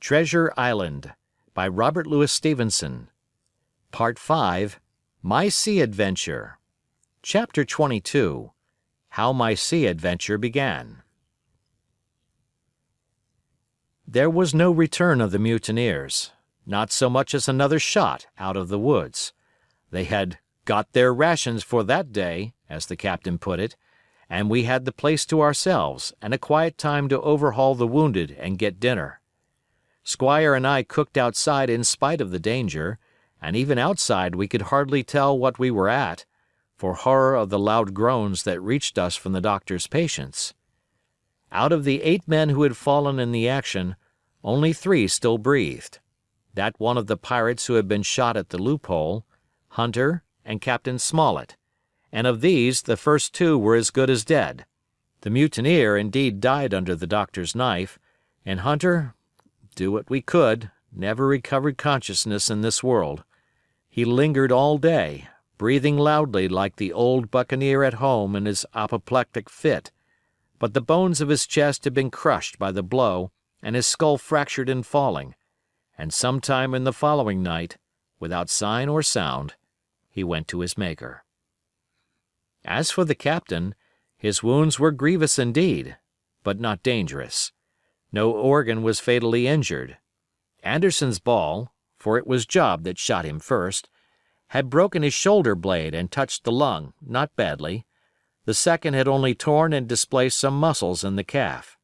Treasure Island, by Robert Louis Stevenson. Part 5, My Sea Adventure. Chapter 22, How My Sea Adventure Began. There was no return of the mutineers, not so much as another shot out of the woods. They had "got their rations for that day," as the captain put it, and we had the place to ourselves and a quiet time to overhaul the wounded and get dinner. Squire and I cooked outside in spite of the danger, and even outside we could hardly tell what we were at, for horror of the loud groans that reached us from the doctor's patients. Out of the 8 men who had fallen in the action, only 3 still breathed: that one of the pirates who had been shot at the loophole, Hunter, and Captain Smollett, and of these the first 2 were as good as dead. The mutineer indeed died under the doctor's knife, and Hunter, do what we could, never recovered consciousness in this world. He lingered all day, breathing loudly like the old buccaneer at home in his apoplectic fit, but the bones of his chest had been crushed by the blow and his skull fractured in falling, and sometime in the following night, without sign or sound, he went to his Maker. As for the captain, his wounds were grievous indeed, but not dangerous. No organ was fatally injured. Anderson's ball, for it was Job that shot him first, had broken his shoulder blade and touched the lung, not badly. The second had only torn and displaced some muscles in the calf.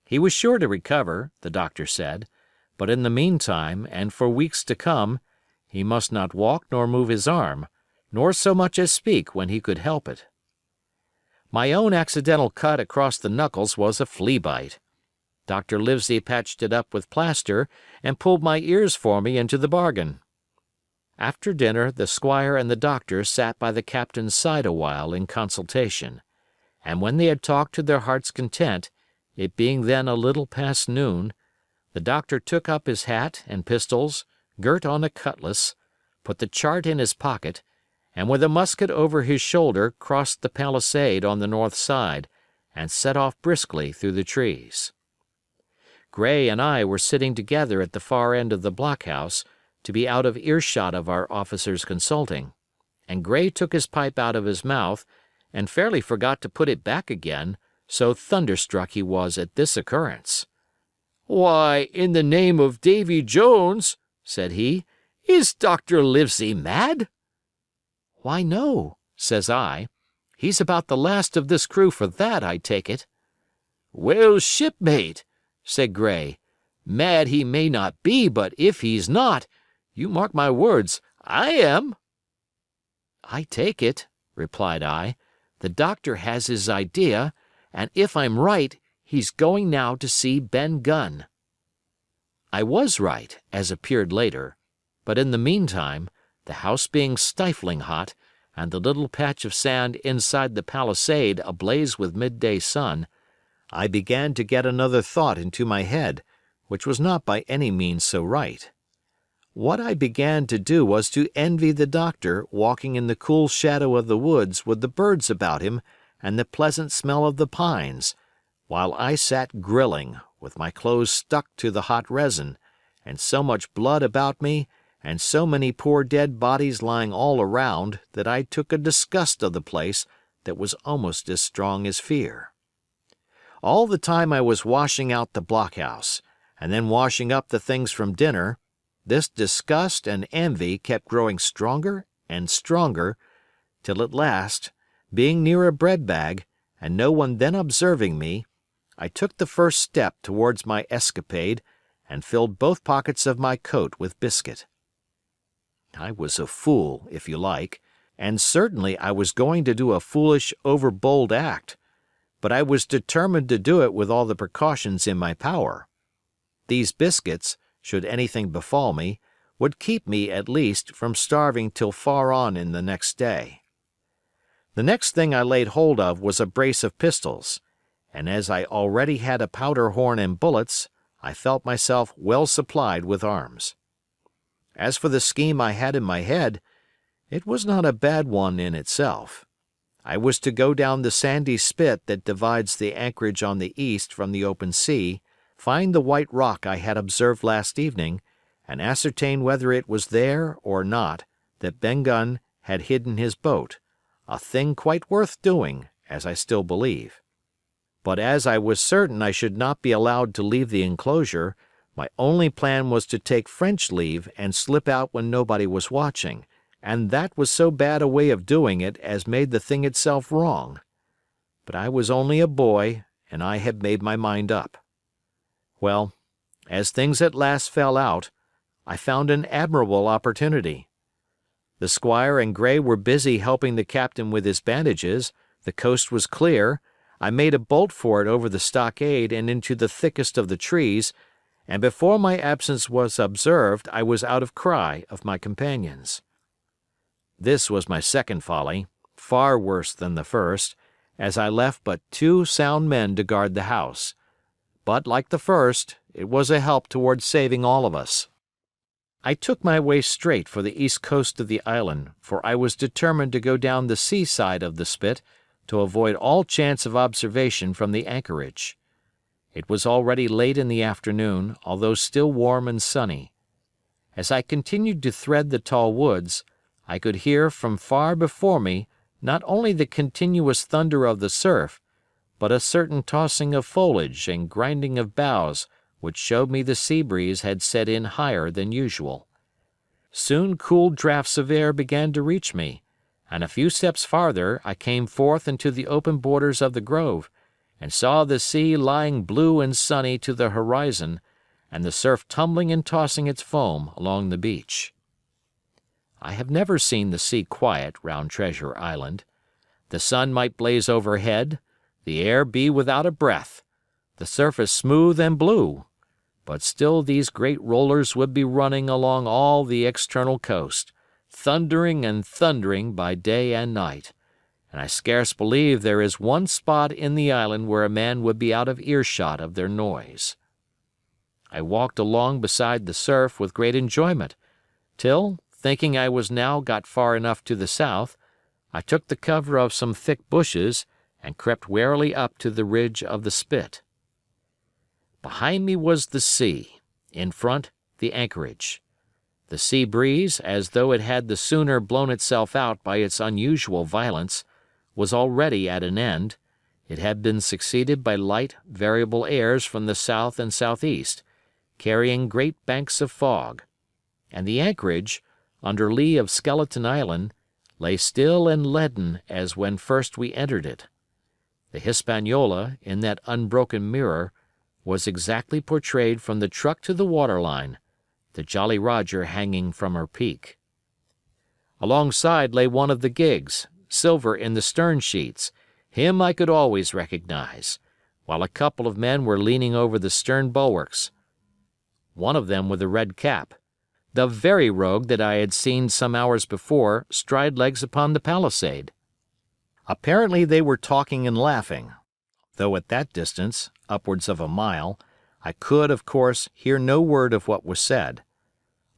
He was sure to recover, the doctor said, but in the meantime, and for weeks to come, he must not walk nor move his arm, nor so much as speak when he could help it. My own accidental cut across the knuckles was a flea bite. Dr. Livesey patched it up with plaster and pulled my ears for me into the bargain. After dinner the squire and the doctor sat by the captain's side a while in consultation, and when they had talked to their heart's content, it being then a little past noon, the doctor took up his hat and pistols, girt on a cutlass, put the chart in his pocket, and with a musket over his shoulder crossed the palisade on the north side and set off briskly through the trees. Gray and I were sitting together at the far end of the blockhouse, to be out of earshot of our officers consulting, and Gray took his pipe out of his mouth and fairly forgot to put it back again, so thunderstruck he was at this occurrence. "Why, in the name of Davy Jones," said he, "is Dr. Livesey mad?" "Why, no," says I. "He's about the last of this crew for that, I take it." "Well, shipmate," said Gray, "mad he may not be, but if he's not, you mark my words, I am." "I take it," replied I, "the doctor has his idea, and if I'm right, he's going now to see Ben Gunn." I was right, as appeared later, but in the meantime, the house being stifling hot, and the little patch of sand inside the palisade ablaze with midday sun, I began to get another thought into my head, which was not by any means so right. What I began to do was to envy the doctor walking in the cool shadow of the woods with the birds about him and the pleasant smell of the pines, while I sat grilling, with my clothes stuck to the hot resin, and so much blood about me, and so many poor dead bodies lying all around, that I took a disgust of the place that was almost as strong as fear. All the time I was washing out the blockhouse, and then washing up the things from dinner, this disgust and envy kept growing stronger and stronger, till at last, being near a bread bag, and no one then observing me, I took the first step towards my escapade and filled both pockets of my coat with biscuit. I was a fool, if you like, and certainly I was going to do a foolish, overbold act, but I was determined to do it with all the precautions in my power. These biscuits, should anything befall me, would keep me, at least, from starving till far on in the next day. The next thing I laid hold of was a brace of pistols, and as I already had a powder horn and bullets, I felt myself well supplied with arms. As for the scheme I had in my head, it was not a bad one in itself. I was to go down the sandy spit that divides the anchorage on the east from the open sea, find the white rock I had observed last evening, and ascertain whether it was there or not that Ben Gunn had hidden his boat, a thing quite worth doing, as I still believe. But as I was certain I should not be allowed to leave the enclosure, my only plan was to take French leave and slip out when nobody was watching, and that was so bad a way of doing it as made the thing itself wrong. But I was only a boy, and I had made my mind up. Well, as things at last fell out, I found an admirable opportunity. The squire and Gray were busy helping the captain with his bandages, the coast was clear, I made a bolt for it over the stockade and into the thickest of the trees, and before my absence was observed I was out of cry of my companions. This was my second folly, far worse than the first, as I left but 2 sound men to guard the house. But like the first, it was a help toward saving all of us. I took my way straight for the east coast of the island, for I was determined to go down the sea side of the spit to avoid all chance of observation from the anchorage. It was already late in the afternoon, although still warm and sunny. As I continued to thread the tall woods, I could hear from far before me not only the continuous thunder of the surf, but a certain tossing of foliage and grinding of boughs which showed me the sea breeze had set in higher than usual. Soon cool draughts of air began to reach me, and a few steps farther I came forth into the open borders of the grove, and saw the sea lying blue and sunny to the horizon, and the surf tumbling and tossing its foam along the beach. I have never seen the sea quiet round Treasure Island. The sun might blaze overhead, the air be without a breath, the surface smooth and blue, but still these great rollers would be running along all the external coast, thundering and thundering by day and night, and I scarce believe there is one spot in the island where a man would be out of earshot of their noise. I walked along beside the surf with great enjoyment, till, thinking I was now got far enough to the south, I took the cover of some thick bushes and crept warily up to the ridge of the spit. Behind me was the sea, in front the anchorage. The sea breeze, as though it had the sooner blown itself out by its unusual violence, was already at an end. It had been succeeded by light, variable airs from the south and southeast, carrying great banks of fog, and the anchorage, under lee of Skeleton Island, lay still and leaden as when first we entered it. The Hispaniola, in that unbroken mirror, was exactly portrayed from the truck to the waterline, the Jolly Roger hanging from her peak. Alongside lay one of the gigs, silver in the stern sheets, him I could always recognize, while a couple of men were leaning over the stern bulwarks. One of them with a red cap, the very rogue that I had seen some hours before stride legs upon the palisade. Apparently they were talking and laughing, though at that distance, upwards of a mile, I could, of course, hear no word of what was said.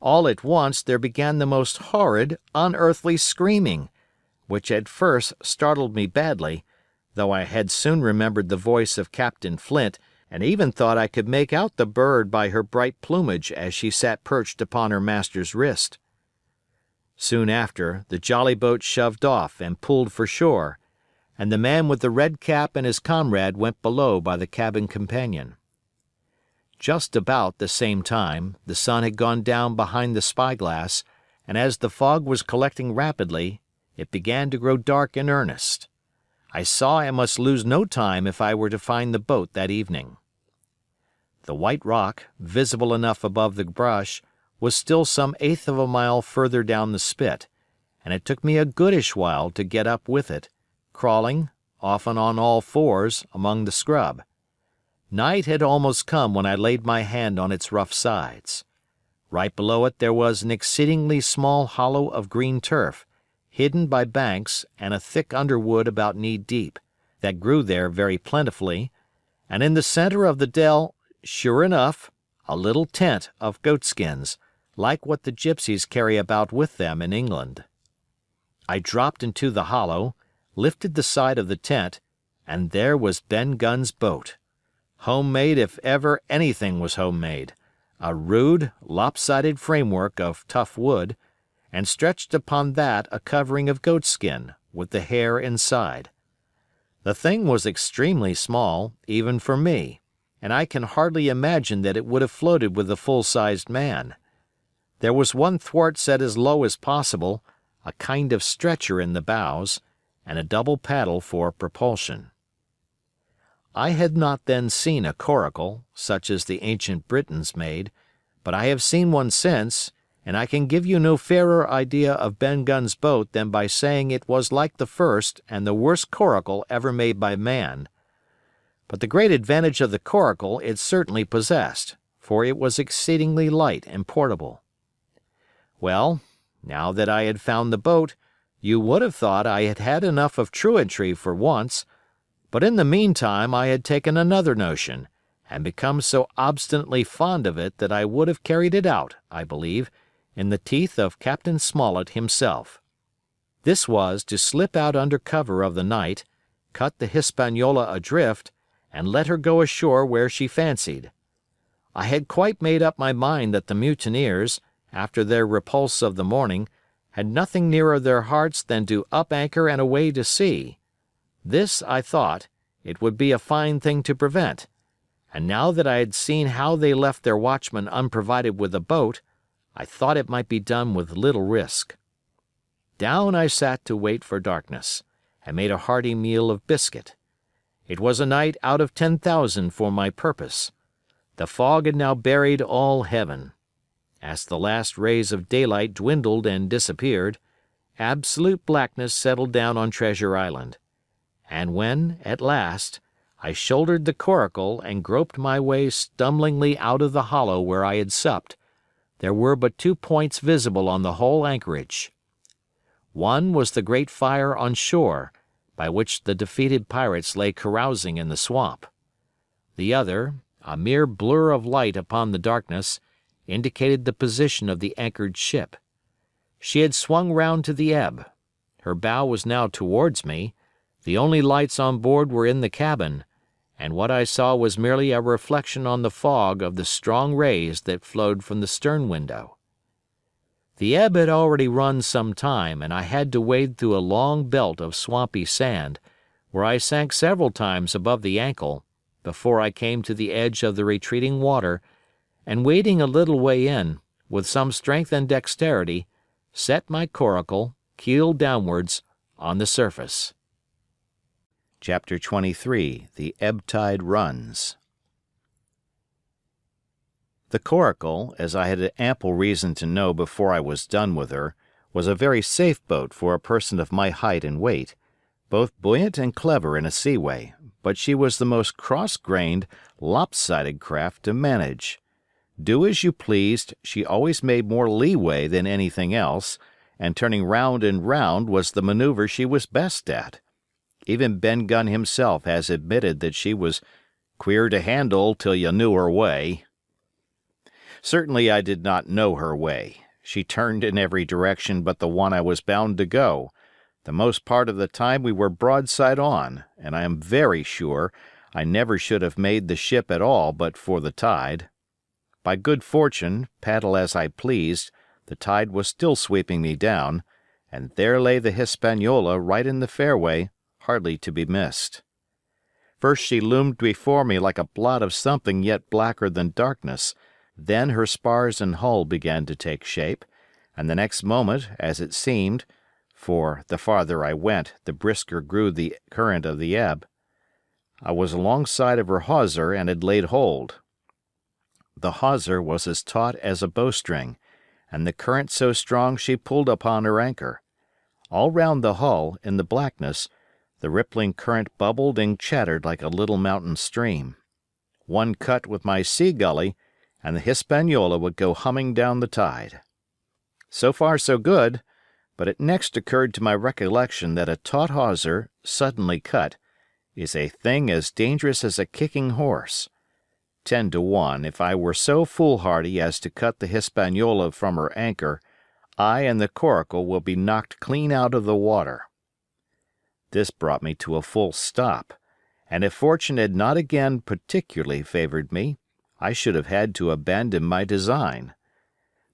All at once there began the most horrid, unearthly screaming, which at first startled me badly, though I had soon remembered the voice of Captain Flint, and even thought I could make out the bird by her bright plumage as she sat perched upon her master's wrist. Soon after, the jolly boat shoved off and pulled for shore, and the man with the red cap and his comrade went below by the cabin companion. Just about the same time, the sun had gone down behind the spyglass, and as the fog was collecting rapidly, it began to grow dark in earnest. I saw I must lose no time if I were to find the boat that evening. The white rock, visible enough above the brush, was still some eighth of a mile further down the spit, and it took me a goodish while to get up with it, crawling, often on all fours, among the scrub. Night had almost come when I laid my hand on its rough sides. Right below it there was an exceedingly small hollow of green turf, hidden by banks and a thick underwood about knee-deep, that grew there very plentifully, and in the center of the dell, sure enough, a little tent of goatskins, like what the gypsies carry about with them in England. I dropped into the hollow, lifted the side of the tent, and there was Ben Gunn's boat. Homemade if ever anything was homemade, a rude, lopsided framework of tough wood, and stretched upon that a covering of goatskin, with the hair inside. The thing was extremely small, even for me, and I can hardly imagine that it would have floated with a full-sized man. There was one thwart set as low as possible, a kind of stretcher in the bows, and a double paddle for propulsion. I had not then seen a coracle, such as the ancient Britons made, but I have seen one since, and I can give you no fairer idea of Ben Gunn's boat than by saying it was like the first and the worst coracle ever made by man. But the great advantage of the coracle it certainly possessed, for it was exceedingly light and portable. Well, now that I had found the boat, you would have thought I had had enough of truantry for once, but in the meantime I had taken another notion, and become so obstinately fond of it that I would have carried it out, I believe, in the teeth of Captain Smollett himself. This was to slip out under cover of the night, cut the Hispaniola adrift, and let her go ashore where she fancied. I had quite made up my mind that the mutineers, after their repulse of the morning, had nothing nearer their hearts than to up anchor and away to sea. This, I thought, it would be a fine thing to prevent, and now that I had seen how they left their watchman unprovided with a boat, I thought it might be done with little risk. Down I sat to wait for darkness, and made a hearty meal of biscuit. It was a night out of 10,000 for my purpose. The fog had now buried all heaven. As the last rays of daylight dwindled and disappeared, absolute blackness settled down on Treasure Island. And when, at last, I shouldered the coracle and groped my way stumblingly out of the hollow where I had supped, there were but 2 points visible on the whole anchorage. One was the great fire on shore, by which the defeated pirates lay carousing in the swamp. The other, a mere blur of light upon the darkness, indicated the position of the anchored ship. She had swung round to the ebb. Her bow was now towards me, the only lights on board were in the cabin, and what I saw was merely a reflection on the fog of the strong rays that flowed from the stern window. The ebb had already run some time, and I had to wade through a long belt of swampy sand, where I sank several times above the ankle, before I came to the edge of the retreating water, and wading a little way in, with some strength and dexterity, set my coracle, keel downwards, on the surface. Chapter 23. The Ebb Tide Runs. The coracle, as I had ample reason to know before I was done with her, was a very safe boat for a person of my height and weight, both buoyant and clever in a seaway, but she was the most cross-grained, lopsided craft to manage. Do as you pleased, she always made more leeway than anything else, and turning round and round was the maneuver she was best at. Even Ben Gunn himself has admitted that she was queer to handle till you knew her way. Certainly I did not know her way. She turned in every direction but the one I was bound to go. The most part of the time we were broadside on, and I am very sure I never should have made the ship at all but for the tide. By good fortune, paddle as I pleased, the tide was still sweeping me down, and there lay the Hispaniola right in the fairway, hardly to be missed. First she loomed before me like a blot of something yet blacker than darkness, then her spars and hull began to take shape, and the next moment, as it seemed, for the farther I went the brisker grew the current of the ebb, I was alongside of her hawser and had laid hold. The hawser was as taut as a bowstring, and the current so strong she pulled upon her anchor. All round the hull, in the blackness, the rippling current bubbled and chattered like a little mountain stream. One cut with my sea gully, and the Hispaniola would go humming down the tide. So far so good, but it next occurred to my recollection that a taut hawser, suddenly cut, is a thing as dangerous as a kicking horse. 10 to 1, if I were so foolhardy as to cut the Hispaniola from her anchor, I and the coracle will be knocked clean out of the water. This brought me to a full stop, and if fortune had not again particularly favored me, I should have had to abandon my design.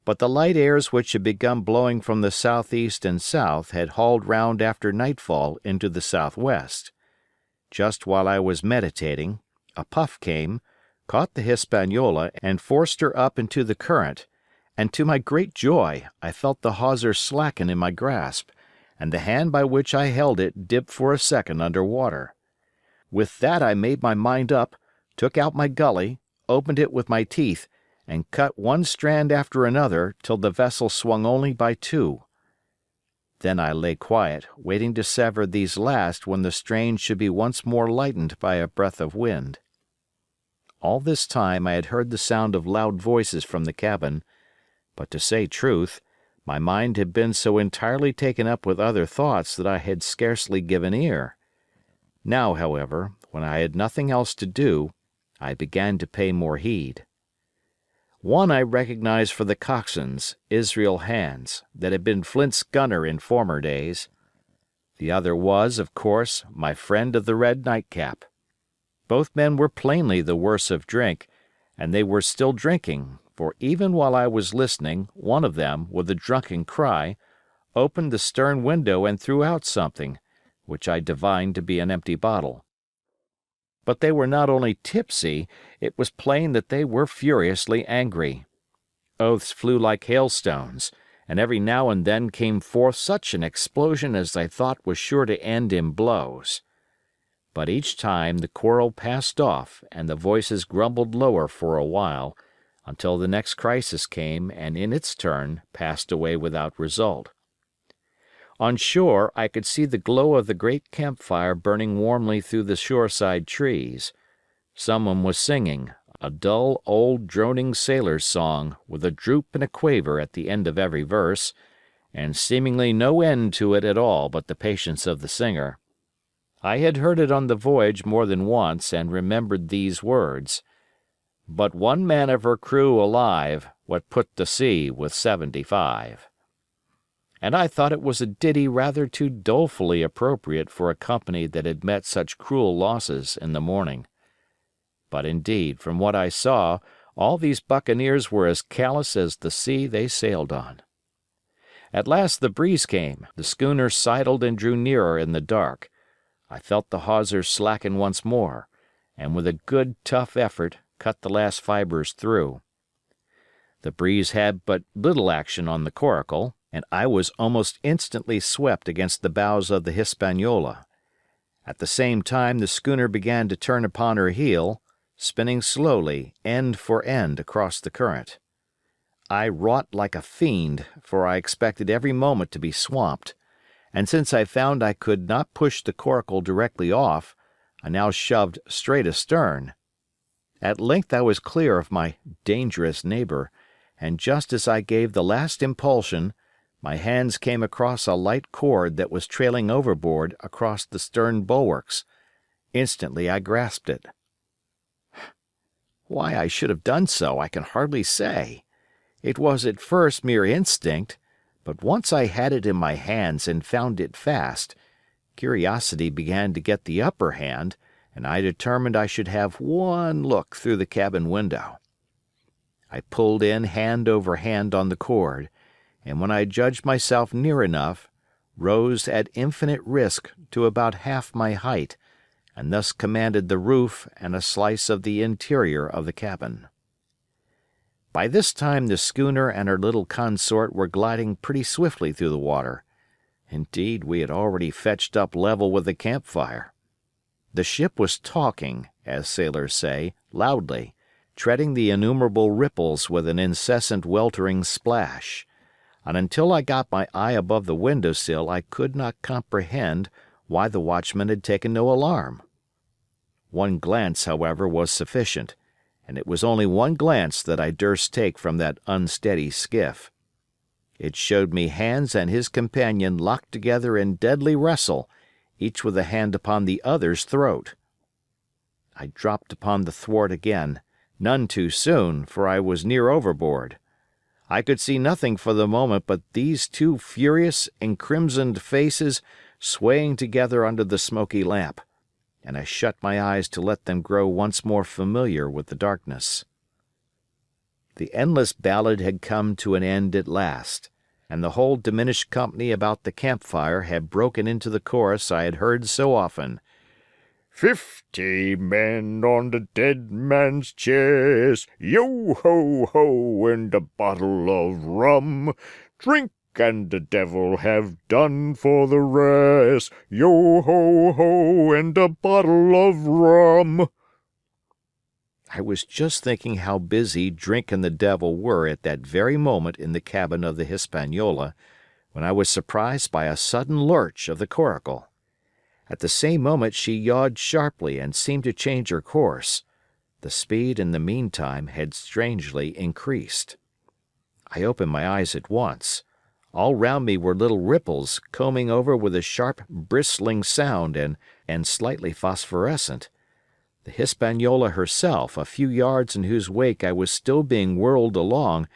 But the light airs which had begun blowing from the southeast and south had hauled round after nightfall into the southwest. Just while I was meditating, a puff came, caught the Hispaniola and forced her up into the current, and to my great joy I felt the hawser slacken in my grasp, and the hand by which I held it dip for a second under water. With that I made my mind up, took out my gully, opened it with my teeth, and cut one strand after another till the vessel swung only by two. Then I lay quiet, waiting to sever these last when the strain should be once more lightened by a breath of wind. All this time I had heard the sound of loud voices from the cabin, but to say truth, my mind had been so entirely taken up with other thoughts that I had scarcely given ear. Now, however, when I had nothing else to do, I began to pay more heed. One I recognized for the coxswain's, Israel Hands, that had been Flint's gunner in former days. The other was, of course, my friend of the red nightcap. Both men were plainly the worse of drink, and they were still drinking, for even while I was listening, one of them, with a drunken cry, opened the stern window and threw out something, which I divined to be an empty bottle. But they were not only tipsy, it was plain that they were furiously angry. Oaths flew like hailstones, and every now and then came forth such an explosion as I thought was sure to end in blows. But each time the quarrel passed off and the voices grumbled lower for a while, until the next crisis came and in its turn passed away without result. On shore I could see the glow of the great campfire burning warmly through the shoreside trees. Someone was singing, a dull old droning sailor's song with a droop and a quaver at the end of every verse, and seemingly no end to it at all but the patience of the singer. I had heard it on the voyage more than once and remembered these words: "But one man of her crew alive, what put to sea with 75." And I thought it was a ditty rather too dolefully appropriate for a company that had met such cruel losses in the morning. But indeed, from what I saw, all these buccaneers were as callous as the sea they sailed on. At last the breeze came, the schooner sidled and drew nearer in the dark. I felt the hawser slacken once more, and with a good tough effort cut the last fibres through. The breeze had but little action on the coracle, and I was almost instantly swept against the bows of the Hispaniola. At the same time the schooner began to turn upon her heel, spinning slowly, end for end, across the current. I wrought like a fiend, for I expected every moment to be swamped, and since I found I could not push the coracle directly off, I now shoved straight astern. At length I was clear of my dangerous neighbor, and just as I gave the last impulsion, my hands came across a light cord that was trailing overboard across the stern bulwarks. Instantly I grasped it. Why I should have done so I can hardly say. It was at first mere instinct, but once I had it in my hands and found it fast, curiosity began to get the upper hand, and I determined I should have one look through the cabin window. I pulled in hand over hand on the cord, and when I judged myself near enough, rose at infinite risk to about half my height, and thus commanded the roof and a slice of the interior of the cabin. By this time the schooner and her little consort were gliding pretty swiftly through the water. Indeed, we had already fetched up level with the campfire. The ship was talking, as sailors say, loudly, treading the innumerable ripples with an incessant weltering splash, and until I got my eye above the window sill I could not comprehend why the watchman had taken no alarm. One glance, however, was sufficient, and it was only one glance that I durst take from that unsteady skiff. It showed me Hands and his companion locked together in deadly wrestle, each with a hand upon the other's throat. I dropped upon the thwart again, none too soon, for I was near overboard. I could see nothing for the moment but these two furious, encrimsoned faces swaying together under the smoky lamp, and I shut my eyes to let them grow once more familiar with the darkness. The endless ballad had come to an end at last, and the whole diminished company about the campfire had broken into the chorus I had heard so often. 50 men on the dead man's chest, yo-ho-ho, and a bottle of rum. Drink and the devil have done for the rest, yo-ho-ho, and a bottle of rum. I was just thinking how busy Drink and the devil were at that very moment in the cabin of the Hispaniola, when I was surprised by a sudden lurch of the coracle. At the same moment she yawed sharply and seemed to change her course. The speed in the meantime had strangely increased. I opened my eyes at once. All round me were little ripples combing over with a sharp bristling sound and slightly phosphorescent. The Hispaniola herself, a few yards in whose wake I was still being whirled along,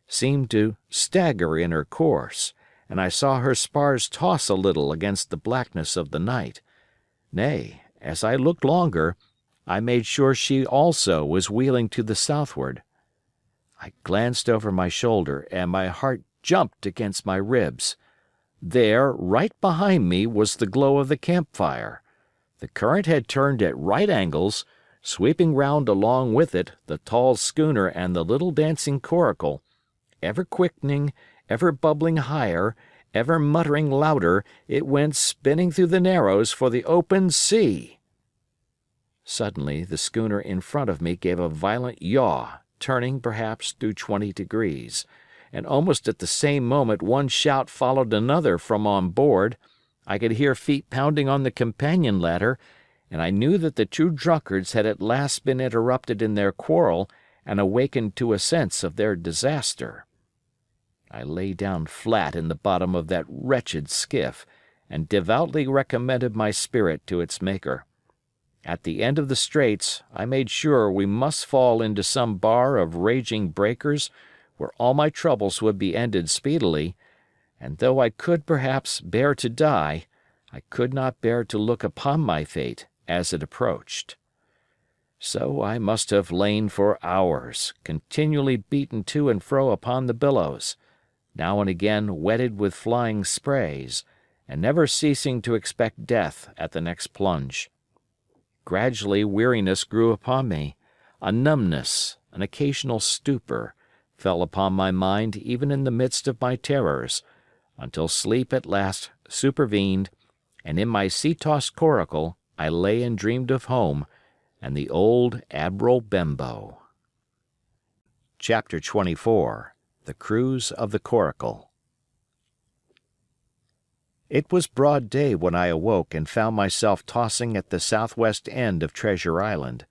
seemed to stagger in her course, and I saw her spars toss a little against the blackness of the night. Nay, as I looked longer, I made sure she also was wheeling to the southward. I glanced over my shoulder, and my heart jumped against my ribs. There, right behind me, was the glow of the campfire. The current had turned at right angles, sweeping round along with it the tall schooner and the little dancing coracle. Ever quickening, ever bubbling higher, ever muttering louder, it went spinning through the narrows for the open sea. Suddenly the schooner in front of me gave a violent yaw, turning, perhaps, through 20 degrees, and almost at the same moment one shout followed another from on board. I could hear feet pounding on the companion ladder, and I knew that the two drunkards had at last been interrupted in their quarrel and awakened to a sense of their disaster. I lay down flat in the bottom of that wretched skiff, and devoutly recommended my spirit to its Maker. At the end of the straits I made sure we must fall into some bar of raging breakers where all my troubles would be ended speedily, and though I could perhaps bear to die, I could not bear to look upon my fate as it approached. So I must have lain for hours, continually beaten to and fro upon the billows, now and again wetted with flying sprays, and never ceasing to expect death at the next plunge. Gradually weariness grew upon me, a numbness, an occasional stupor, fell upon my mind even in the midst of my terrors, until sleep at last supervened, and in my sea-tossed coracle I lay and dreamed of home and the old Admiral Benbow. Chapter 24. The Cruise of the Coracle. It was broad day when I awoke and found myself tossing at the southwest end of Treasure Island.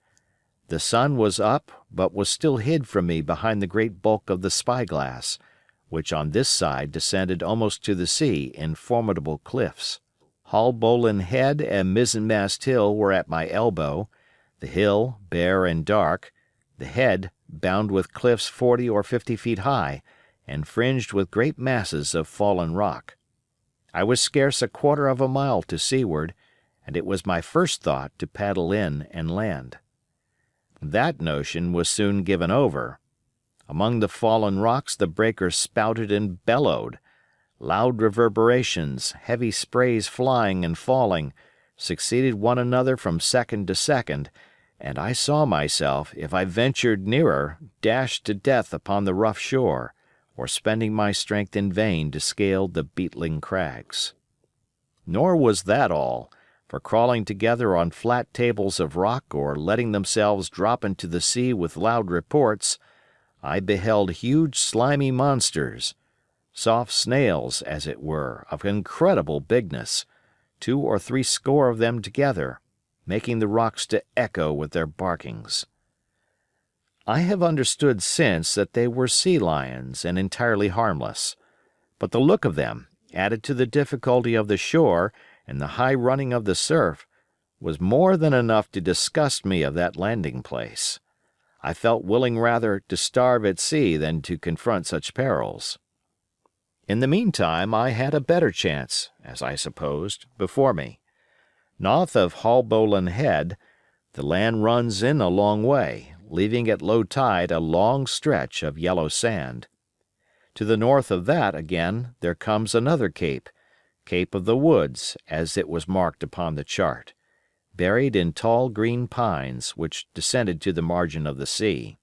The sun was up, but was still hid from me behind the great bulk of the spyglass, which on this side descended almost to the sea in formidable cliffs. Haulbowline Head and Mizzenmast Hill were at my elbow, the hill bare and dark, the head bound with cliffs 40 or 50 feet high, and fringed with great masses of fallen rock. I was scarce a quarter of a mile to seaward, and it was my first thought to paddle in and land. That notion was soon given over. Among the fallen rocks the breakers spouted and bellowed. Loud reverberations, heavy sprays flying and falling, succeeded one another from second to second, and I saw myself, if I ventured nearer, dashed to death upon the rough shore, or spending my strength in vain to scale the beetling crags. Nor was that all, for crawling together on flat tables of rock or letting themselves drop into the sea with loud reports, I beheld huge slimy monsters, soft snails, as it were, of incredible bigness, 2 or 3 score of them together, making the rocks to echo with their barkings. I have understood since that they were sea lions and entirely harmless, but the look of them, added to the difficulty of the shore and the high running of the surf, was more than enough to disgust me of that landing place. I felt willing rather to starve at sea than to confront such perils. In the meantime I had a better chance, as I supposed, before me. North of Haulbowline Head, the land runs in a long way, leaving at low tide a long stretch of yellow sand. To the north of that, again, there comes another cape, Cape of the Woods, as it was marked upon the chart, buried in tall green pines, which descended to the margin of the sea.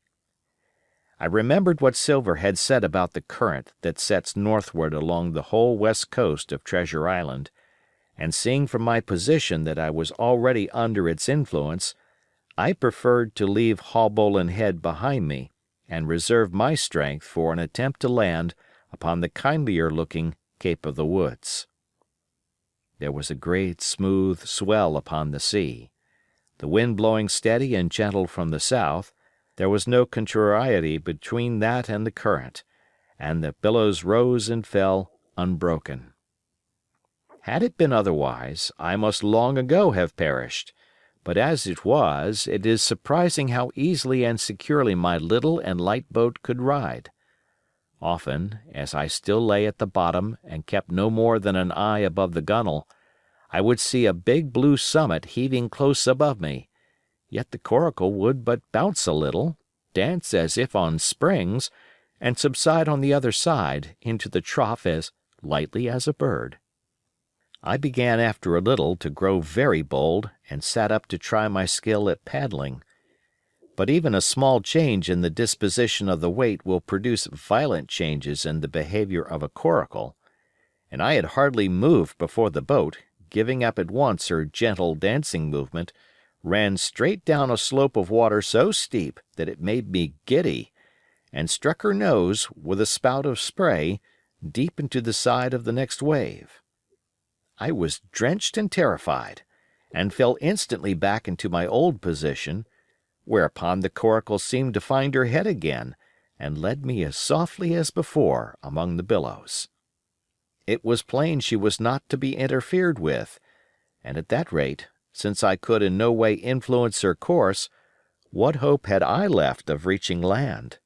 I remembered what Silver had said about the current that sets northward along the whole west coast of Treasure Island, and seeing from my position that I was already under its influence, I preferred to leave Haulbowline Head behind me and reserve my strength for an attempt to land upon the kindlier-looking Cape of the Woods. There was a great smooth swell upon the sea. The wind blowing steady and gentle from the south, there was no contrariety between that and the current, and the billows rose and fell unbroken. Had it been otherwise, I must long ago have perished, but as it was, it is surprising how easily and securely my little and light boat could ride. Often, as I still lay at the bottom and kept no more than an eye above the gunwale, I would see a big blue summit heaving close above me, yet the coracle would but bounce a little, dance as if on springs, and subside on the other side into the trough as lightly as a bird. I began after a little to grow very bold and sat up to try my skill at paddling. But even a small change in the disposition of the weight will produce violent changes in the behavior of a coracle, and I had hardly moved before the boat, giving up at once her gentle dancing movement, ran straight down a slope of water so steep that it made me giddy, and struck her nose, with a spout of spray, deep into the side of the next wave. I was drenched and terrified, and fell instantly back into my old position, whereupon the coracle seemed to find her head again, and led me as softly as before among the billows. It was plain she was not to be interfered with, and at that rate, since I could in no way influence her course, what hope had I left of reaching land?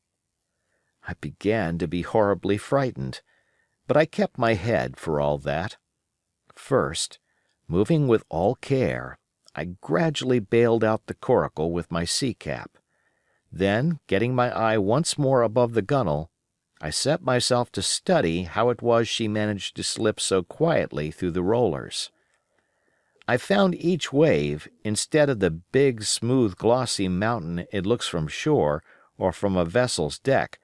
I began to be horribly frightened, but I kept my head for all that. First, moving with all care, I gradually bailed out the coracle with my sea cap. Then, getting my eye once more above the gunwale, I set myself to study how it was she managed to slip so quietly through the rollers. I found each wave, instead of the big, smooth, glossy mountain it looks from shore or from a vessel's deck,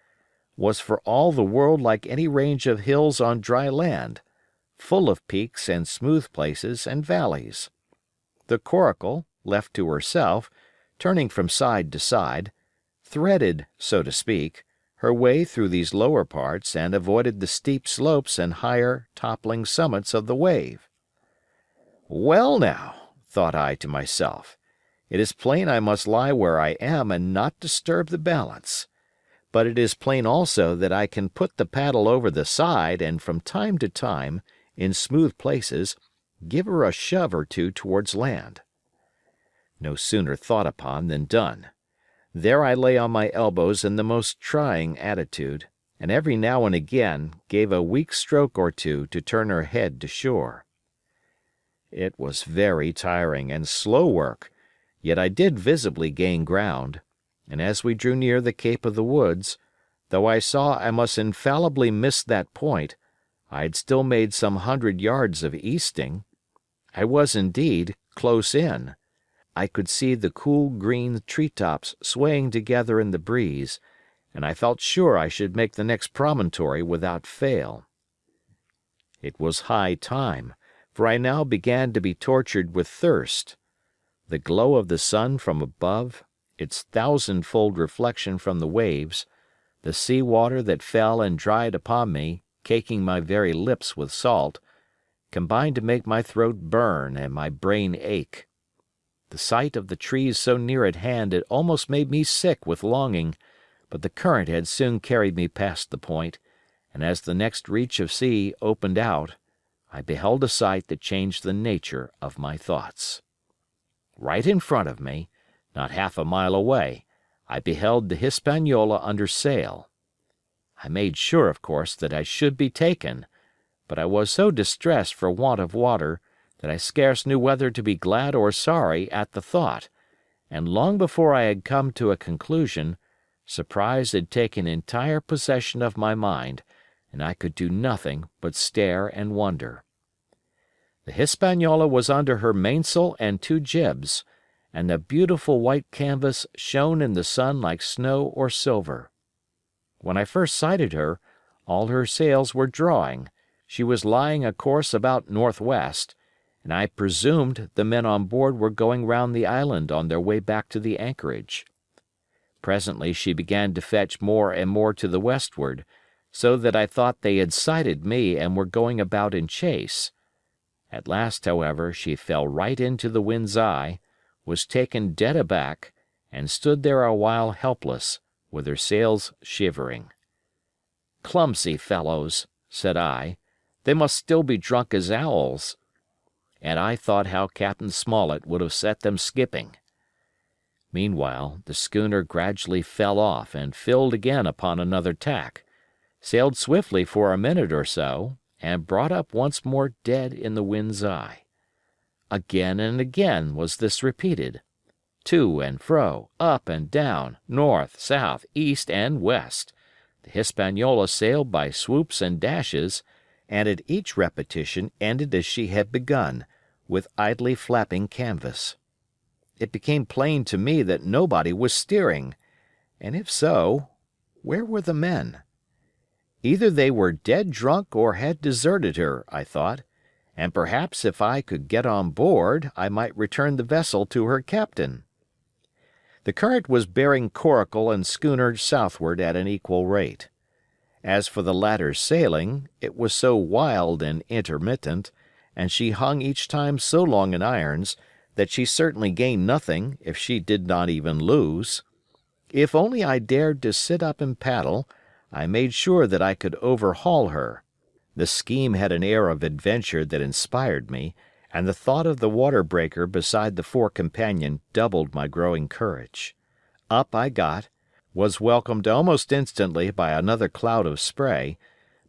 was for all the world like any range of hills on dry land, full of peaks and smooth places and valleys. The coracle, left to herself, turning from side to side, threaded, so to speak, her way through these lower parts and avoided the steep slopes and higher, toppling summits of the wave. Well now, thought I to myself, it is plain I must lie where I am and not disturb the balance. But it is plain also that I can put the paddle over the side and from time to time, in smooth places, give her a shove or two towards land. No sooner thought upon than done. There I lay on my elbows in the most trying attitude, and every now and again gave a weak stroke or two to turn her head to shore. It was very tiring and slow work, yet I did visibly gain ground, and as we drew near the Cape of the Woods, though I saw I must infallibly miss that point, I had still made some 100 yards of easting. I was indeed close in. I could see the cool green treetops swaying together in the breeze, and I felt sure I should make the next promontory without fail. It was high time, for I now began to be tortured with thirst. The glow of the sun from above, its thousandfold reflection from the waves, the sea water that fell and dried upon me, caking my very lips with salt, combined to make my throat burn and my brain ache. The sight of the trees so near at hand it almost made me sick with longing, but the current had soon carried me past the point, and as the next reach of sea opened out, I beheld a sight that changed the nature of my thoughts. Right in front of me, not half a mile away, I beheld the Hispaniola under sail. I made sure, of course, that I should be taken, but I was so distressed for want of water that I scarce knew whether to be glad or sorry at the thought, and long before I had come to a conclusion, surprise had taken entire possession of my mind, and I could do nothing but stare and wonder. The Hispaniola was under her mainsail and two jibs, and the beautiful white canvas shone in the sun like snow or silver. When I first sighted her, all her sails were drawing, she was lying a course about northwest, and I presumed the men on board were going round the island on their way back to the anchorage. Presently she began to fetch more and more to the westward, so that I thought they had sighted me and were going about in chase. At last, however, she fell right into the wind's eye, was taken dead aback, and stood there a while helpless, with her sails shivering. "Clumsy fellows," said I, "they must still be drunk as owls." And I thought how Captain Smollett would have set them skipping. Meanwhile the schooner gradually fell off and filled again upon another tack, sailed swiftly for a minute or so, and brought up once more dead in the wind's eye. Again and again was this repeated. To and fro, up and down, north, south, east, and west, the Hispaniola sailed by swoops and dashes, and at each repetition ended as she had begun, with idly flapping canvas. It became plain to me that nobody was steering, and if so, where were the men? Either they were dead drunk or had deserted her, I thought, and perhaps if I could get on board I might return the vessel to her captain. The current was bearing coracle and schooner southward at an equal rate. As for the latter's sailing, it was so wild and intermittent, and she hung each time so long in irons, that she certainly gained nothing if she did not even lose. If only I dared to sit up and paddle, I made sure that I could overhaul her. The scheme had an air of adventure that inspired me, and the thought of the water breaker beside the fore companion doubled my growing courage. Up I got, was welcomed almost instantly by another cloud of spray,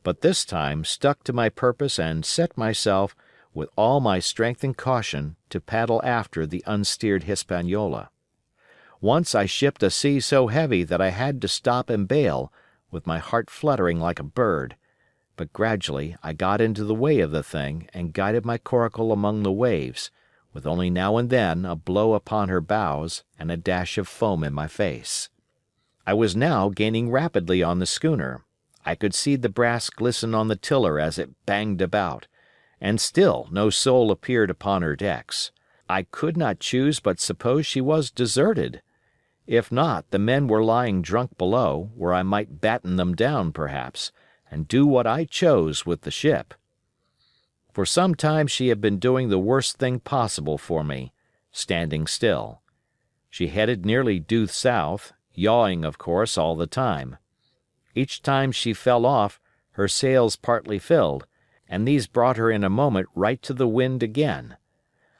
but this time stuck to my purpose and set myself, with all my strength and caution, to paddle after the unsteered Hispaniola. Once I shipped a sea so heavy that I had to stop and bail, with my heart fluttering like a bird, but gradually I got into the way of the thing and guided my coracle among the waves, with only now and then a blow upon her bows and a dash of foam in my face. I was now gaining rapidly on the schooner. I could see the brass glisten on the tiller as it banged about, and still no soul appeared upon her decks. I could not choose but suppose she was deserted. If not, the men were lying drunk below, where I might batten them down, perhaps, and do what I chose with the ship. For some time she had been doing the worst thing possible for me, standing still. She headed nearly due south, yawing, of course, all the time. Each time she fell off, her sails partly filled, and these brought her in a moment right to the wind again.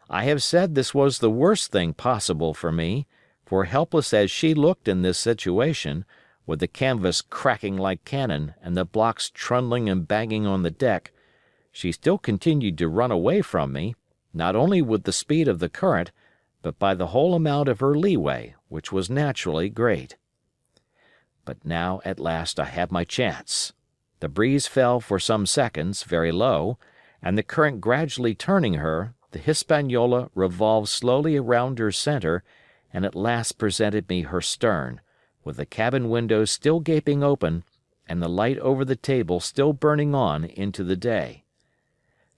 I have said this was the worst thing possible for me, for helpless as she looked in this situation, with the canvas cracking like cannon and the blocks trundling and banging on the deck, she still continued to run away from me, not only with the speed of the current, but by the whole amount of her leeway, which was naturally great. But now at last I had my chance. The breeze fell for some seconds very low, and the current gradually turning her, the Hispaniola revolved slowly around her center and at last presented me her stern, with the cabin windows still gaping open and the light over the table still burning on into the day.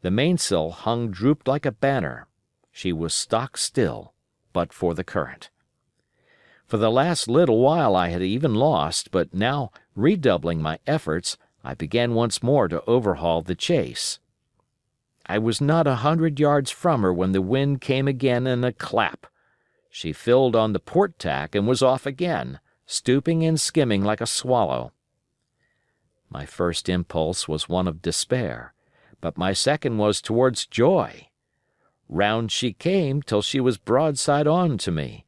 The mainsail hung drooped like a banner. She was stock still, but for the current. For the last little while I had even lost, but now, redoubling my efforts, I began once more to overhaul the chase. I was not 100 yards from her when the wind came again in a clap. She filled on the port tack and was off again, stooping and skimming like a swallow. My first impulse was one of despair, but my second was towards joy. Round she came till she was broadside on to me,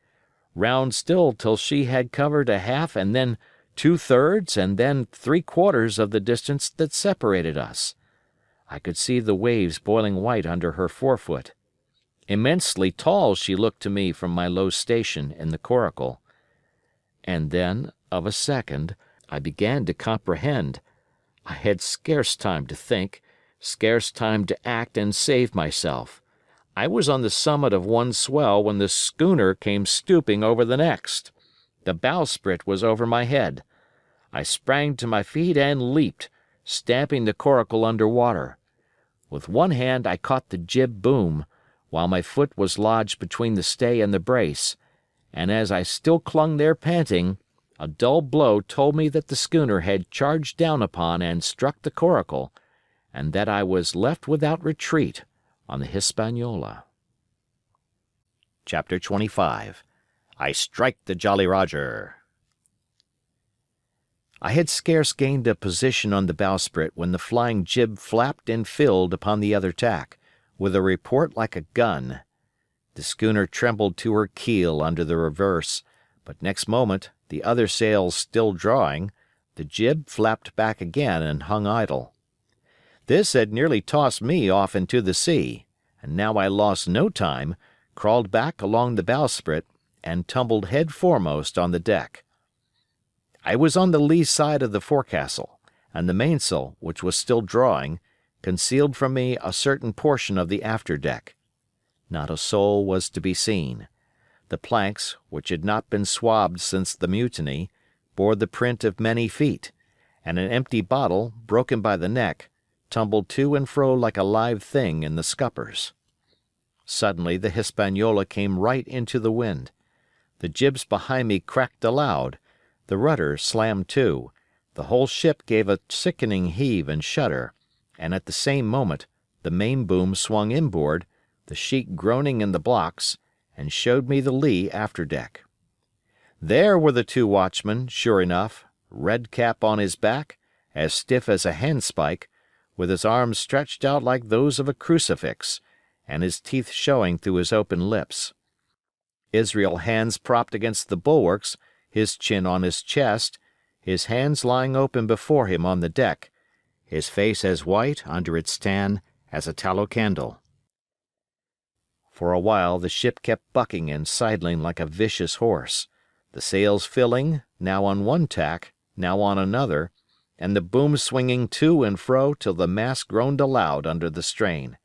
round still till she had covered a half and then 2/3 and then 3/4 of the distance that separated us. I could see the waves boiling white under her forefoot. Immensely tall she looked to me from my low station in the coracle. And then, of a second, I began to comprehend. I had scarce time to think, scarce time to act and save myself. I was on the summit of one swell when the schooner came stooping over the next. The bowsprit was over my head. I sprang to my feet and leaped, stamping the coracle under water. With one hand I caught the jib boom, while my foot was lodged between the stay and the brace, and as I still clung there panting, a dull blow told me that the schooner had charged down upon and struck the coracle, and that I was left without retreat on the Hispaniola. Chapter 25. I Strike the Jolly Roger. I had scarce gained a position on the bowsprit when the flying jib flapped and filled upon the other tack, with a report like a gun. The schooner trembled to her keel under the reverse, but next moment, the other sails still drawing, the jib flapped back again and hung idle. This had nearly tossed me off into the sea, and now I lost no time, crawled back along the bowsprit, and tumbled head foremost on the deck. I was on the lee side of the forecastle, and the mainsail, which was still drawing, concealed from me a certain portion of the after deck. Not a soul was to be seen. The planks, which had not been swabbed since the mutiny, bore the print of many feet, and an empty bottle, broken by the neck, tumbled to and fro like a live thing in the scuppers. Suddenly the Hispaniola came right into the wind. The jibs behind me cracked aloud, the rudder slammed to, the whole ship gave a sickening heave and shudder, and at the same moment the main boom swung inboard, the sheet groaning in the blocks, and showed me the lee after deck. There were the two watchmen, sure enough, Red Cap on his back, as stiff as a handspike, with his arms stretched out like those of a crucifix, and his teeth showing through his open lips. Israel Hands propped against the bulwarks, his chin on his chest, his hands lying open before him on the deck, his face as white under its tan as a tallow candle. For a while the ship kept bucking and sidling like a vicious horse, the sails filling, now on one tack, now on another, and the boom swinging to and fro till the mast groaned aloud under the strain.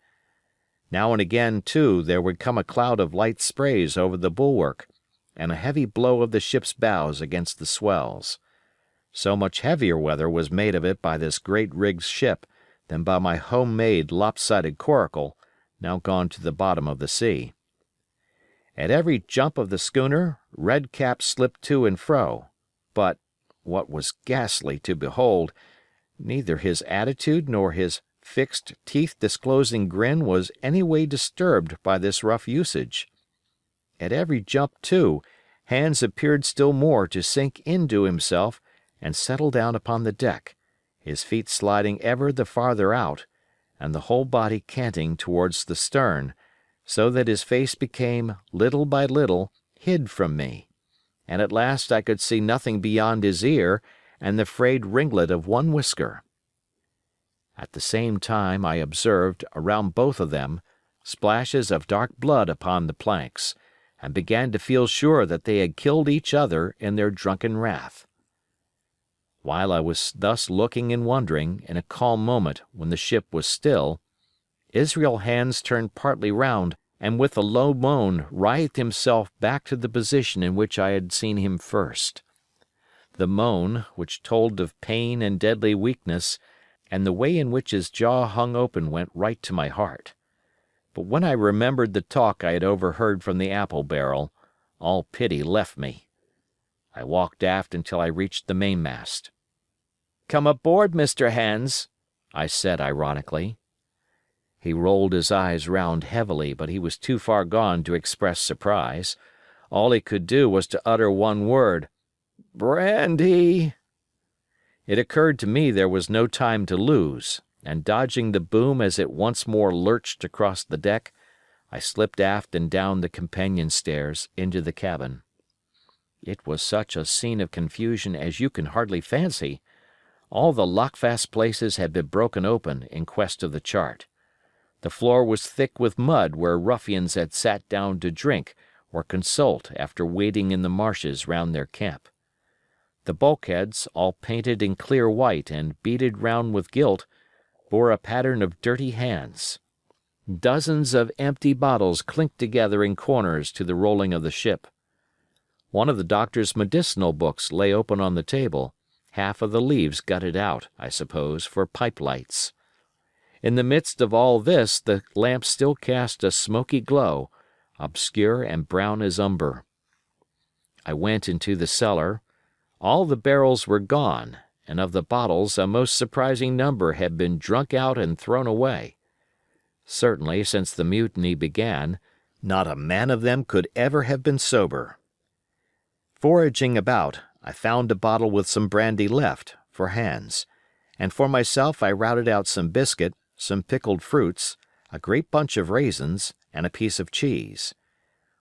Now and again, too, there would come a cloud of light sprays over the bulwark, and a heavy blow of the ship's bows against the swells. So much heavier weather was made of it by this great rigged ship than by my home-made lopsided coracle, now gone to the bottom of the sea. At every jump of the schooner, Red Cap slipped to and fro, but, what was ghastly to behold, neither his attitude nor his fixed, teeth-disclosing grin was any way disturbed by this rough usage. At every jump, too, Hands appeared still more to sink into himself and settle down upon the deck, his feet sliding ever the farther out, and the whole body canting towards the stern, so that his face became, little by little, hid from me, and at last I could see nothing beyond his ear and the frayed ringlet of one whisker. At the same time I observed, around both of them, splashes of dark blood upon the planks, and began to feel sure that they had killed each other in their drunken wrath. While I was thus looking and wondering, in a calm moment when the ship was still, Israel Hands turned partly round and with a low moan writhed himself back to the position in which I had seen him first. The moan, which told of pain and deadly weakness, and the way in which his jaw hung open went right to my heart. But when I remembered the talk I had overheard from the apple barrel, all pity left me. I walked aft until I reached the mainmast. "Come aboard, Mr. Hands," I said ironically. He rolled his eyes round heavily, but he was too far gone to express surprise. All he could do was to utter one word, "Brandy." It occurred to me there was no time to lose, and dodging the boom as it once more lurched across the deck, I slipped aft and down the companion stairs into the cabin. It was such a scene of confusion as you can hardly fancy. All the lockfast places had been broken open in quest of the chart. The floor was thick with mud where ruffians had sat down to drink or consult after wading in the marshes round their camp. The bulkheads, all painted in clear white and beaded round with gilt, bore a pattern of dirty hands. Dozens of empty bottles clinked together in corners to the rolling of the ship. One of the doctor's medicinal books lay open on the table, half of the leaves gutted out, I suppose, for pipe lights. In the midst of all this the lamp still cast a smoky glow, obscure and brown as umber. I went into the cellar. All the barrels were gone, and of the bottles a most surprising number had been drunk out and thrown away. Certainly, since the mutiny began, not a man of them could ever have been sober. Foraging about, I found a bottle with some brandy left, for Hans, and for myself I routed out some biscuit, some pickled fruits, a great bunch of raisins, and a piece of cheese.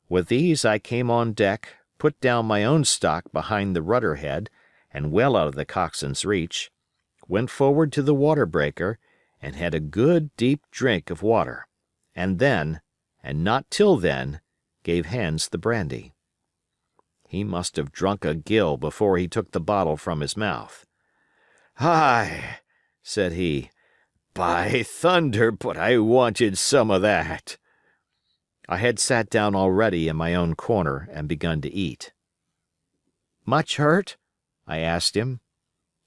With these I came on deck, put down my own stock behind the rudder head, and well out of the coxswain's reach, went forward to the water breaker, and had a good deep drink of water, and then, and not till then, gave Hans the brandy. He must have drunk a gill before he took the bottle from his mouth. "Hi," said he, "by thunder, but I wanted some of that." I had sat down already in my own corner and begun to eat. "Much hurt?" I asked him.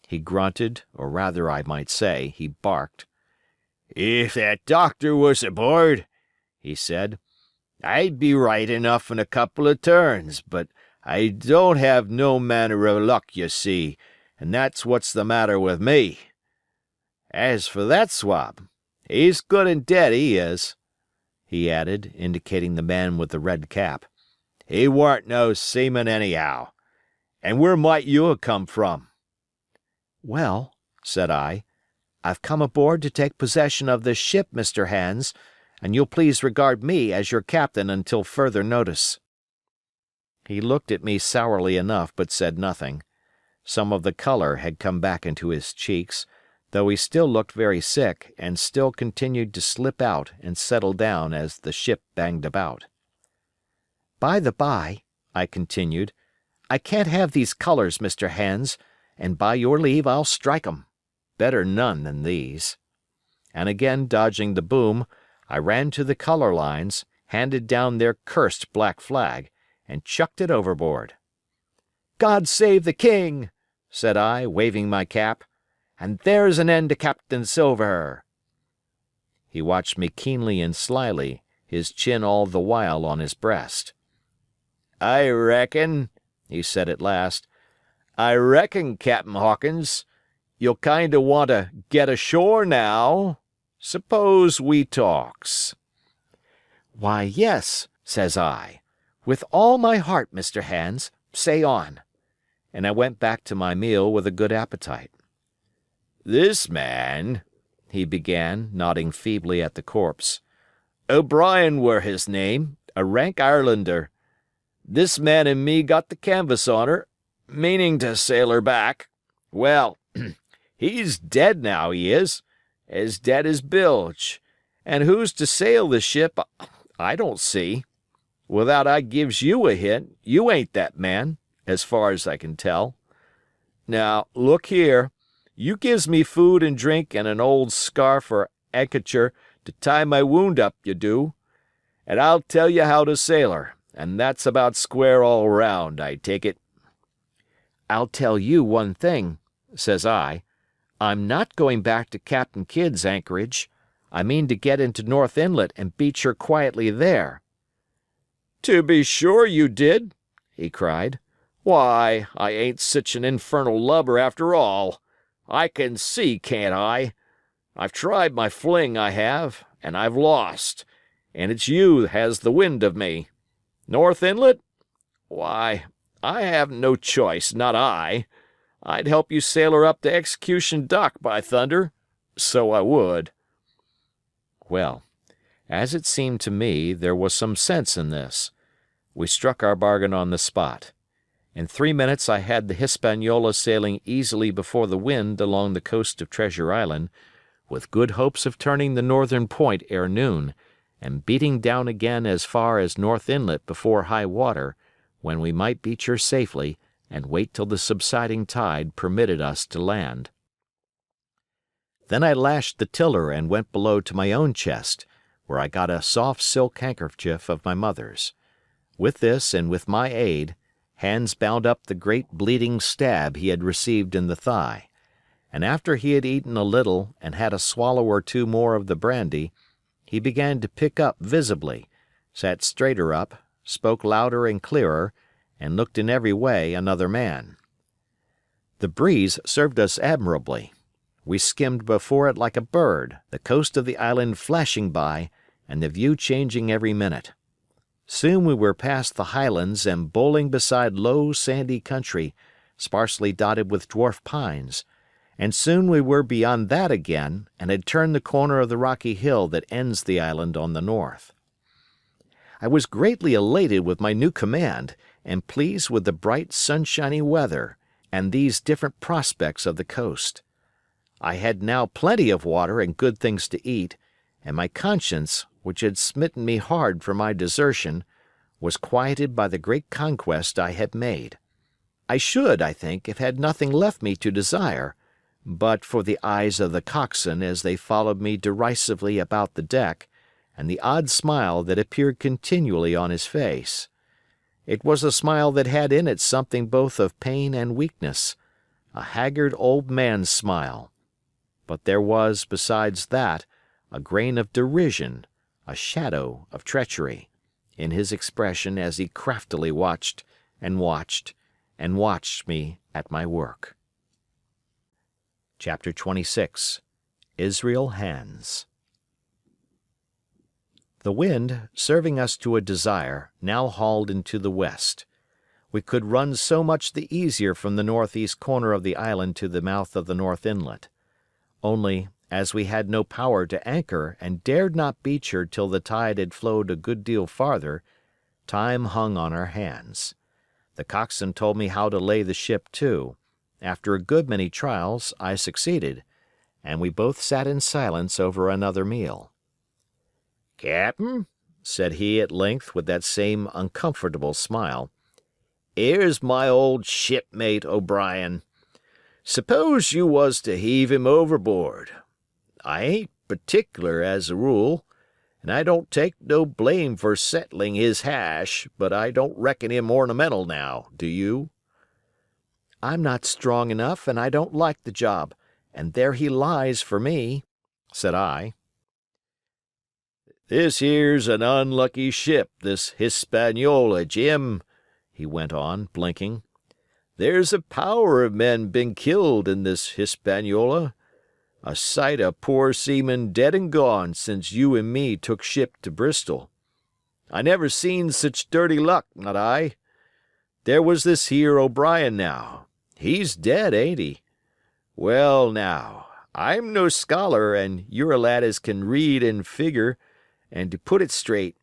He grunted, or rather I might say, he barked. "If that doctor was aboard," he said, "I'd be right enough in a couple of turns, but I don't have no manner of luck, you see, and that's what's the matter with me. As for that swab, he's good and dead, he is," he added, indicating the man with the red cap. "He warn't no seaman anyhow. And where might you have come from?" "Well," said I, "I've come aboard to take possession of this ship, Mr. Hans, and you'll please regard me as your captain until further notice." He looked at me sourly enough, but said nothing. Some of the color had come back into his cheeks, though he still looked very sick and still continued to slip out and settle down as the ship banged about. "By the by," I continued, "I can't have these colors, Mr. Hans, and by your leave I'll strike 'em. Better none than these." And again dodging the boom, I ran to the color lines, handed down their cursed black flag, and chucked it overboard. "God save the king!" said I, waving my cap, "and there's an end to Captain Silver." He watched me keenly and slyly, his chin all the while on his breast. "I reckon," he said at last, "I reckon, Captain Hawkins, you'll kind of want to get ashore now. Suppose we talks." "Why, yes," says I, "with all my heart, Mr. Hans, say on." And I went back to my meal with a good appetite. "This man," he began, nodding feebly at the corpse, "O'Brien were his name, a rank Irelander. This man and me got the canvas on her, meaning to sail her back. Well, he's dead now, he is, as dead as bilge, and who's to sail the ship, I don't see. Without I gives you a hint, you ain't that man, as far as I can tell. Now, look here, you gives me food and drink and an old scarf or handkercher to tie my wound up, you do, and I'll tell you how to sail her, and that's about square all round, I take it." "I'll tell you one thing," says I. "I'm not going back to Captain Kidd's anchorage. I mean to get into North Inlet and beach her quietly there." "To be sure you did," he cried. "Why, I ain't sich an infernal lubber after all. I can see, can't I? I've tried my fling, I have, and I've lost, and it's you has the wind of me. North Inlet? Why, I haven't no choice, not I. I'd help you sail her up to Execution Dock, by thunder. So I would." Well, as it seemed to me, there was some sense in this. We struck our bargain on the spot. In 3 minutes I had the Hispaniola sailing easily before the wind along the coast of Treasure Island, with good hopes of turning the northern point ere noon, and beating down again as far as North Inlet before high water, when we might beach her safely and wait till the subsiding tide permitted us to land. Then I lashed the tiller and went below to my own chest, where I got a soft silk handkerchief of my mother's. With this and with my aid, Hans bound up the great bleeding stab he had received in the thigh, and after he had eaten a little and had a swallow or two more of the brandy, he began to pick up visibly, sat straighter up, spoke louder and clearer, and looked in every way another man. The breeze served us admirably. We skimmed before it like a bird, the coast of the island flashing by, and the view changing every minute. Soon we were past the highlands and bowling beside low, sandy country, sparsely dotted with dwarf pines, and soon we were beyond that again and had turned the corner of the rocky hill that ends the island on the north. I was greatly elated with my new command, and pleased with the bright, sunshiny weather, and these different prospects of the coast. I had now plenty of water and good things to eat, and my conscience, which had smitten me hard for my desertion, was quieted by the great conquest I had made. I should, I think, have had nothing left me to desire, but for the eyes of the coxswain as they followed me derisively about the deck, and the odd smile that appeared continually on his face. It was a smile that had in it something both of pain and weakness, a haggard old man's smile. But there was, besides that, a grain of derision, a shadow of treachery, in his expression as he craftily watched and watched and watched me at my work. Chapter 26. Israel Hands. The wind, serving us to a desire, now hauled into the west. We could run so much the easier from the northeast corner of the island to the mouth of the North Inlet. Only, as we had no power to anchor and dared not beach her till the tide had flowed a good deal farther, time hung on our hands. The coxswain told me how to lay the ship to. After a good many trials, I succeeded, and we both sat in silence over another meal. "Captain," said he at length with that same uncomfortable smile, "here's my old shipmate O'Brien. Suppose you was to heave him overboard. I ain't particular as a rule, and I don't take no blame for settling his hash, but I don't reckon him ornamental now, do you?" "I'm not strong enough, and I don't like the job, and there he lies for me," said I. "This here's an unlucky ship, this Hispaniola, Jim," he went on, blinking. "There's a power of men been killed in this Hispaniola. A sight of poor seamen dead and gone since you and me took ship to Bristol. I never seen such dirty luck, not I. There was this here O'Brien now. He's dead, ain't he? Well, now, I'm no scholar, and you're a lad as can read and figure, and to put it straight,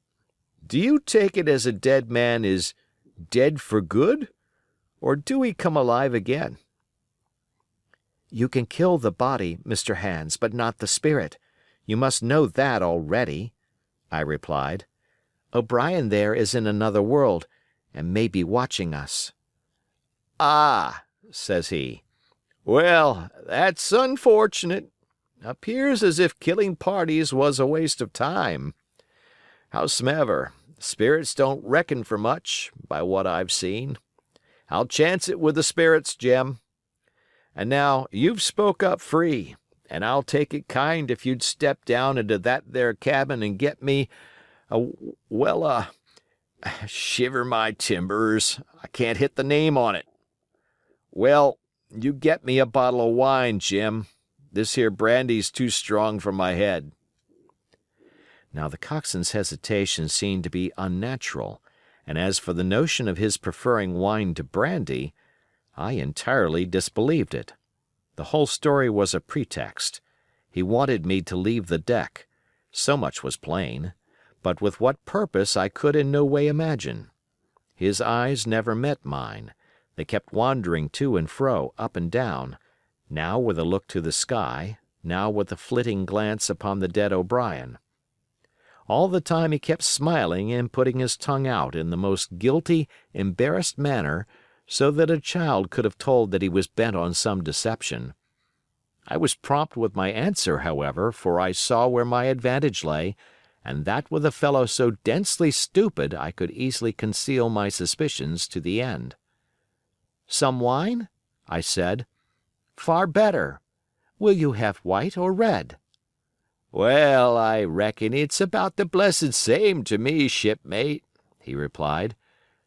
do you take it as a dead man is dead for good, or do he come alive again?" "You can kill the body, Mr. Hans, but not the spirit. You must know that already," I replied. "O'Brien there is in another world, and may be watching us." "Ah," says he. "Well, that's unfortunate. Appears as if killing parties was a waste of time. Howsomever, spirits don't reckon for much, by what I've seen. I'll chance it with the spirits, Jem. And now you've spoke up free, and I'll take it kind if you'd step down into that there cabin and get me shiver my timbers, I can't hit the name on it. Well, you get me a bottle of wine, Jim. This here brandy's too strong for my head." Now the coxswain's hesitation seemed to be unnatural, and as for the notion of his preferring wine to brandy, I entirely disbelieved it. The whole story was a pretext. He wanted me to leave the deck. So much was plain, but with what purpose I could in no way imagine. His eyes never met mine, They kept wandering to and fro, up and down, now with a look to the sky, now with a flitting glance upon the dead O'Brien. All the time he kept smiling and putting his tongue out in the most guilty, embarrassed manner, so that a child could have told that he was bent on some deception. I was prompt with my answer, however, for I saw where my advantage lay, and that with a fellow so densely stupid I could easily conceal my suspicions to the end. "Some wine?" I said. "Far better. Will you have white or red?" "Well, I reckon it's about the blessed same to me, shipmate," he replied.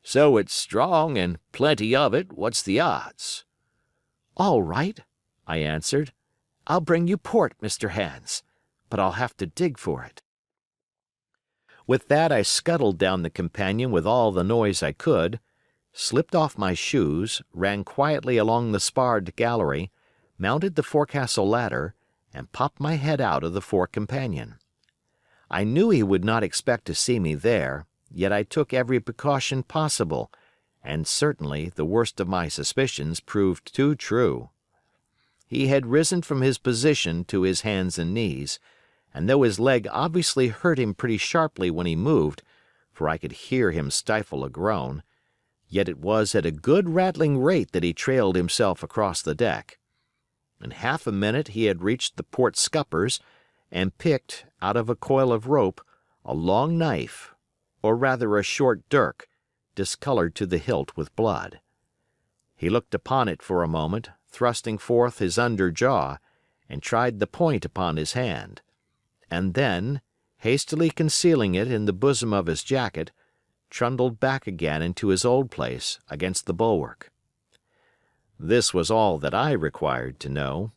"So it's strong and plenty of it, what's the odds?" "All right," I answered. "I'll bring you port, Mr. Hans, but I'll have to dig for it." With that I scuttled down the companion with all the noise I could, slipped off my shoes, ran quietly along the sparred gallery, mounted the forecastle ladder, and popped my head out of the fore companion. I knew he would not expect to see me there, yet I took every precaution possible, and certainly the worst of my suspicions proved too true. He had risen from his position to his hands and knees, and though his leg obviously hurt him pretty sharply when he moved, for I could hear him stifle a groan, yet it was at a good rattling rate that he trailed himself across the deck. In half a minute he had reached the port scuppers and picked, out of a coil of rope, a long knife, or rather a short dirk, discolored to the hilt with blood. He looked upon it for a moment, thrusting forth his under jaw, and tried the point upon his hand, and then, hastily concealing it in the bosom of his jacket, trundled back again into his old place against the bulwark. This was all that I required to know.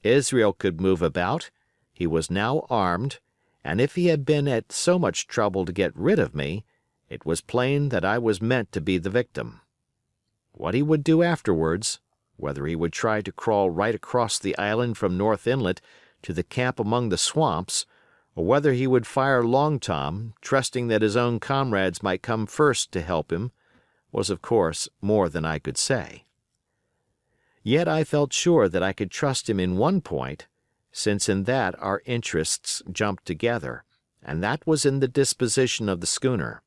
Israel could move about, he was now armed, and if he had been at so much trouble to get rid of me, it was plain that I was meant to be the victim. What he would do afterwards, whether he would try to crawl right across the island from North Inlet to the camp among the swamps, or whether he would fire Long Tom, trusting that his own comrades might come first to help him, was of course more than I could say. Yet I felt sure that I could trust him in one point, since in that our interests jumped together, and that was in the disposition of the schooner.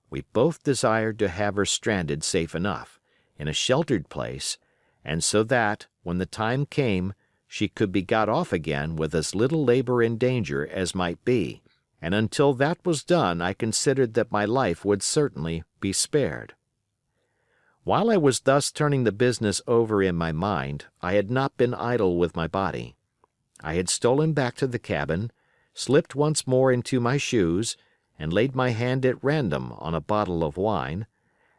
We both desired to have her stranded safe enough, in a sheltered place, and so that, when the time came, she could be got off again with as little labor and danger as might be, and until that was done I considered that my life would certainly be spared. While I was thus turning the business over in my mind, I had not been idle with my body. I had stolen back to the cabin, slipped once more into my shoes, and laid my hand at random on a bottle of wine,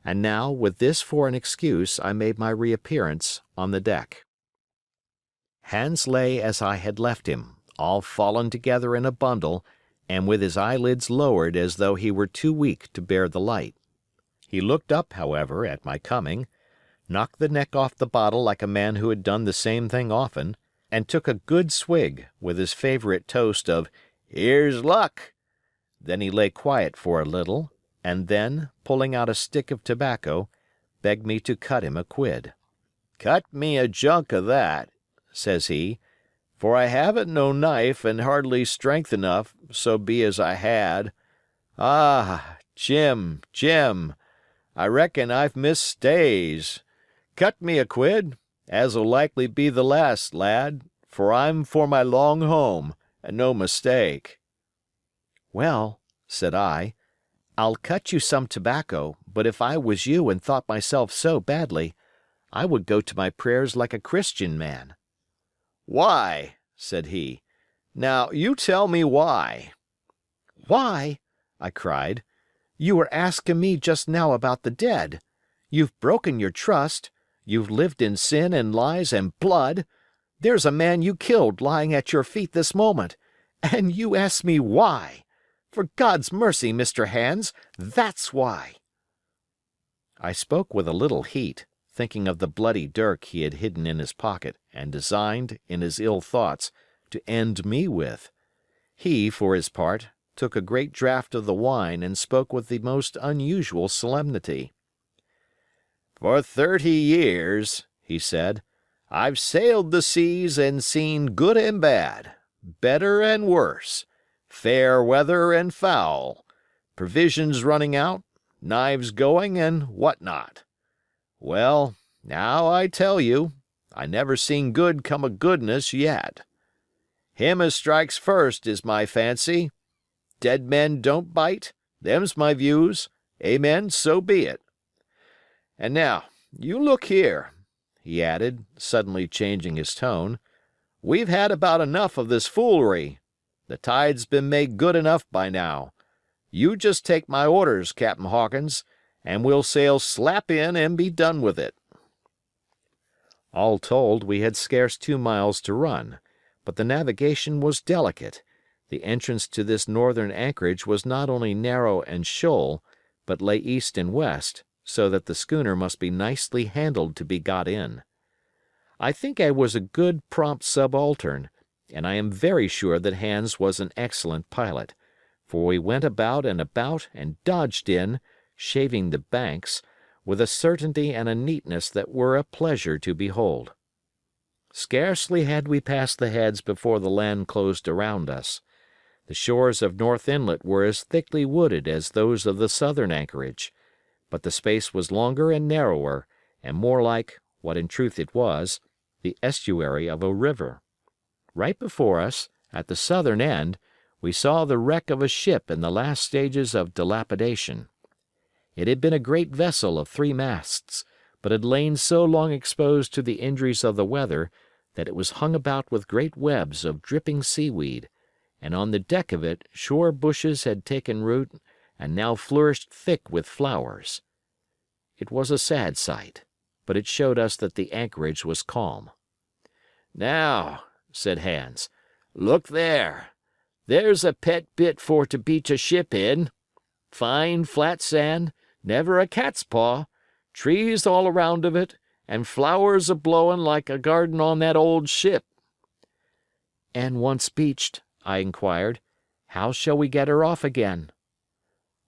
and now, with this for an excuse, I made my reappearance on the deck. Hans lay as I had left him, all fallen together in a bundle, and with his eyelids lowered as though he were too weak to bear the light. He looked up, however, at my coming, knocked the neck off the bottle like a man who had done the same thing often, and took a good swig, with his favorite toast of "Here's luck." Then he lay quiet for a little, and then, pulling out a stick of tobacco, begged me to cut him a quid. "Cut me a junk of that," says he, "for I haven't no knife and hardly strength enough, so be as I had. Ah, Jim, Jim, I reckon I've missed stays. Cut me a quid, as'll likely be the last, lad, for I'm for my long home, and no mistake." "Well," said I, "I'll cut you some tobacco, but if I was you and thought myself so badly, I would go to my prayers like a Christian man." "Why?" said he. "Now, you tell me why." "Why?" I cried. "You were asking me just now about the dead. You've broken your trust. You've lived in sin and lies and blood. There's a man you killed lying at your feet this moment, and you ask me why. For God's mercy, Mr. Hans, that's why." I spoke with a little heat, thinking of the bloody dirk he had hidden in his pocket and designed, in his ill thoughts, to end me with. He, for his part, took a great draught of the wine and spoke with the most unusual solemnity. "For 30 years," he said, "I've sailed the seas and seen good and bad, better and worse, fair weather and foul, provisions running out, knives going, and what not. Well, now I tell you, I never seen good come of goodness yet. Him as strikes first is my fancy. Dead men don't bite, them's my views, amen, so be it. And now, you look here," he added, suddenly changing his tone, "we've had about enough of this foolery. The tide's been made good enough by now. You just take my orders, Captain Hawkins, and we'll sail slap in and be done with it." All told, we had scarce 2 miles to run, but the navigation was delicate. The entrance to this northern anchorage was not only narrow and shoal, but lay east and west, so that the schooner must be nicely handled to be got in. I think I was a good prompt subaltern, and I am very sure that Hans was an excellent pilot, for we went about and dodged in, shaving the banks, with a certainty and a neatness that were a pleasure to behold. Scarcely had we passed the heads before the land closed around us. The shores of North Inlet were as thickly wooded as those of the southern anchorage, but the space was longer and narrower, and more like, what in truth it was, the estuary of a river. Right before us, at the southern end, we saw the wreck of a ship in the last stages of dilapidation. It had been a great vessel of 3 masts, but had lain so long exposed to the injuries of the weather that it was hung about with great webs of dripping seaweed, and on the deck of it shore bushes had taken root and now flourished thick with flowers. It was a sad sight, but it showed us that the anchorage was calm. "Now," said Hans, "look there. There's a pet bit for to beach a ship in. Fine flat sand, never a cat's paw, trees all around of it, and flowers a-blowin' like a garden on that old ship." "And once beached," I inquired, "how shall we get her off again?"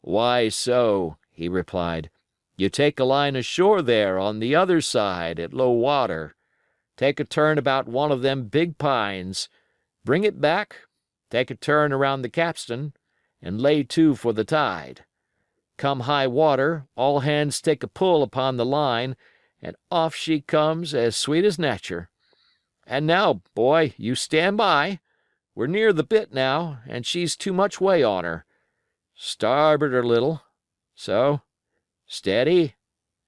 "Why so," he replied, "you take a line ashore there on the other side at low water. Take a turn about one of them big pines, bring it back, take a turn around the capstan, and lay to for the tide. Come high water, all hands take a pull upon the line, and off she comes as sweet as nature. And now, boy, you stand by. We're near the bit now, and she's too much way on her. Starboard a little. So. Steady.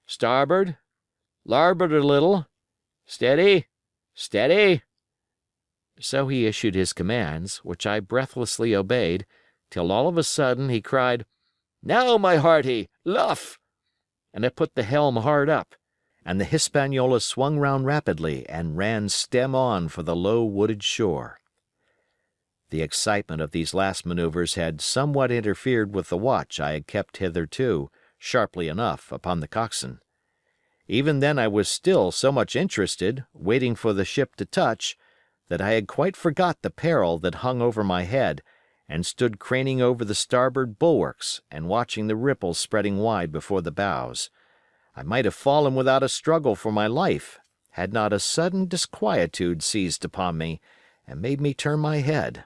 Starboard. Larboard a little. Steady. Steady." So he issued his commands, which I breathlessly obeyed, till all of a sudden he cried, "Now, my hearty, luff!" and I put the helm hard up, and the Hispaniola swung round rapidly and ran stem on for the low wooded shore. The excitement of these last manoeuvres had somewhat interfered with the watch I had kept hitherto, sharply enough, upon the coxswain. Even then I was still so much interested, waiting for the ship to touch, that I had quite forgot the peril that hung over my head, and stood craning over the starboard bulwarks and watching the ripples spreading wide before the bows. I might have fallen without a struggle for my life, had not a sudden disquietude seized upon me and made me turn my head.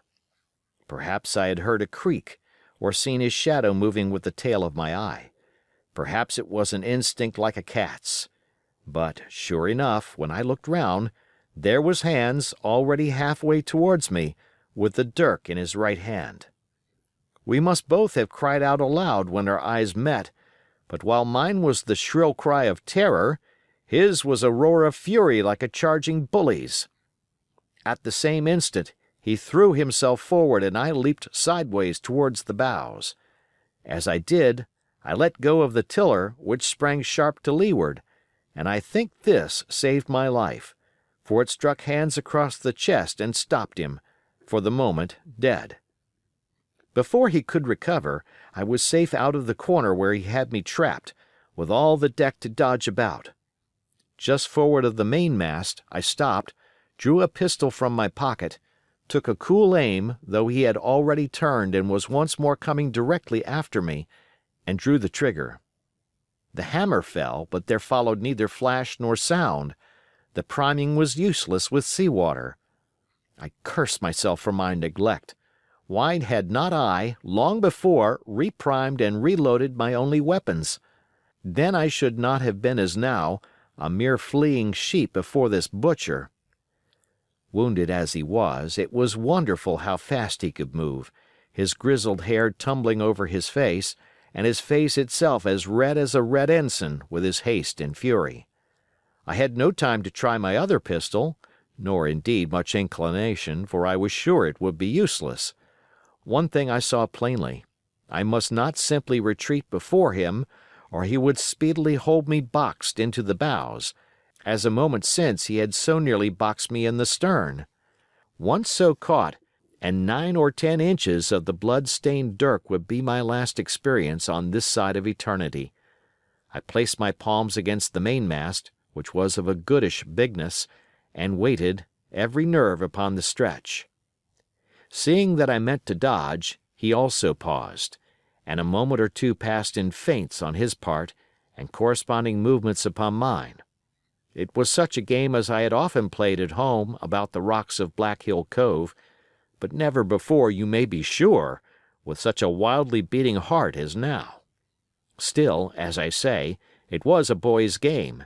Perhaps I had heard a creak, or seen his shadow moving with the tail of my eye. Perhaps it was an instinct like a cat's. But, sure enough, when I looked round, there was Hans already halfway towards me, with the dirk in his right hand. We must both have cried out aloud when our eyes met, but while mine was the shrill cry of terror, his was a roar of fury like a charging bully's. At the same instant he threw himself forward and I leaped sideways towards the bows. As I did, I let go of the tiller, which sprang sharp to leeward, and I think this saved my life, for it struck Hans across the chest and stopped him, for the moment, dead. Before he could recover, I was safe out of the corner where he had me trapped, with all the deck to dodge about. Just forward of the mainmast, I stopped, drew a pistol from my pocket, took a cool aim, though he had already turned and was once more coming directly after me, and drew the trigger. The hammer fell, but there followed neither flash nor sound. The priming was useless with sea water. I cursed myself for my neglect. Why had not I, long before, reprimed and reloaded my only weapons? Then I should not have been as now, a mere fleeing sheep before this butcher. Wounded as he was, it was wonderful how fast he could move, his grizzled hair tumbling over his face, and his face itself as red as a red ensign with his haste and fury. I had no time to try my other pistol, nor indeed much inclination, for I was sure it would be useless. One thing I saw plainly: I must not simply retreat before him, or he would speedily hold me boxed into the bows, as a moment since he had so nearly boxed me in the stern. Once so caught, and 9 or 10 inches of the blood-stained dirk would be my last experience on this side of eternity. I placed my palms against the mainmast, which was of a goodish bigness, and waited, every nerve upon the stretch. Seeing that I meant to dodge, he also paused, and a moment or two passed in feints on his part and corresponding movements upon mine. It was such a game as I had often played at home about the rocks of Black Hill Cove, but never before, you may be sure, with such a wildly beating heart as now. Still, as I say, it was a boy's game,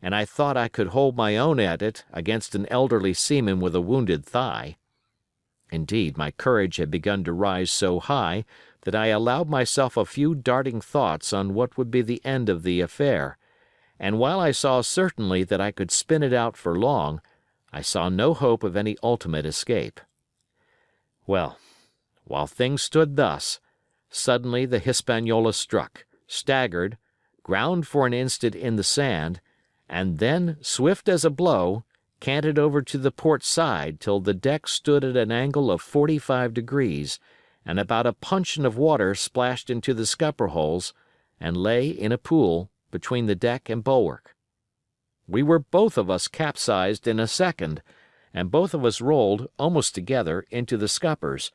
and I thought I could hold my own at it against an elderly seaman with a wounded thigh. Indeed, my courage had begun to rise so high that I allowed myself a few darting thoughts on what would be the end of the affair, and while I saw certainly that I could spin it out for long, I saw no hope of any ultimate escape. Well, while things stood thus, suddenly the Hispaniola struck, staggered, ground for an instant in the sand, and then, swift as a blow, canted over to the port side till the deck stood at an angle of 45 degrees, and about a puncheon of water splashed into the scupper holes, and lay in a pool between the deck and bulwark. We were both of us capsized in a second, and both of us rolled, almost together, into the scuppers.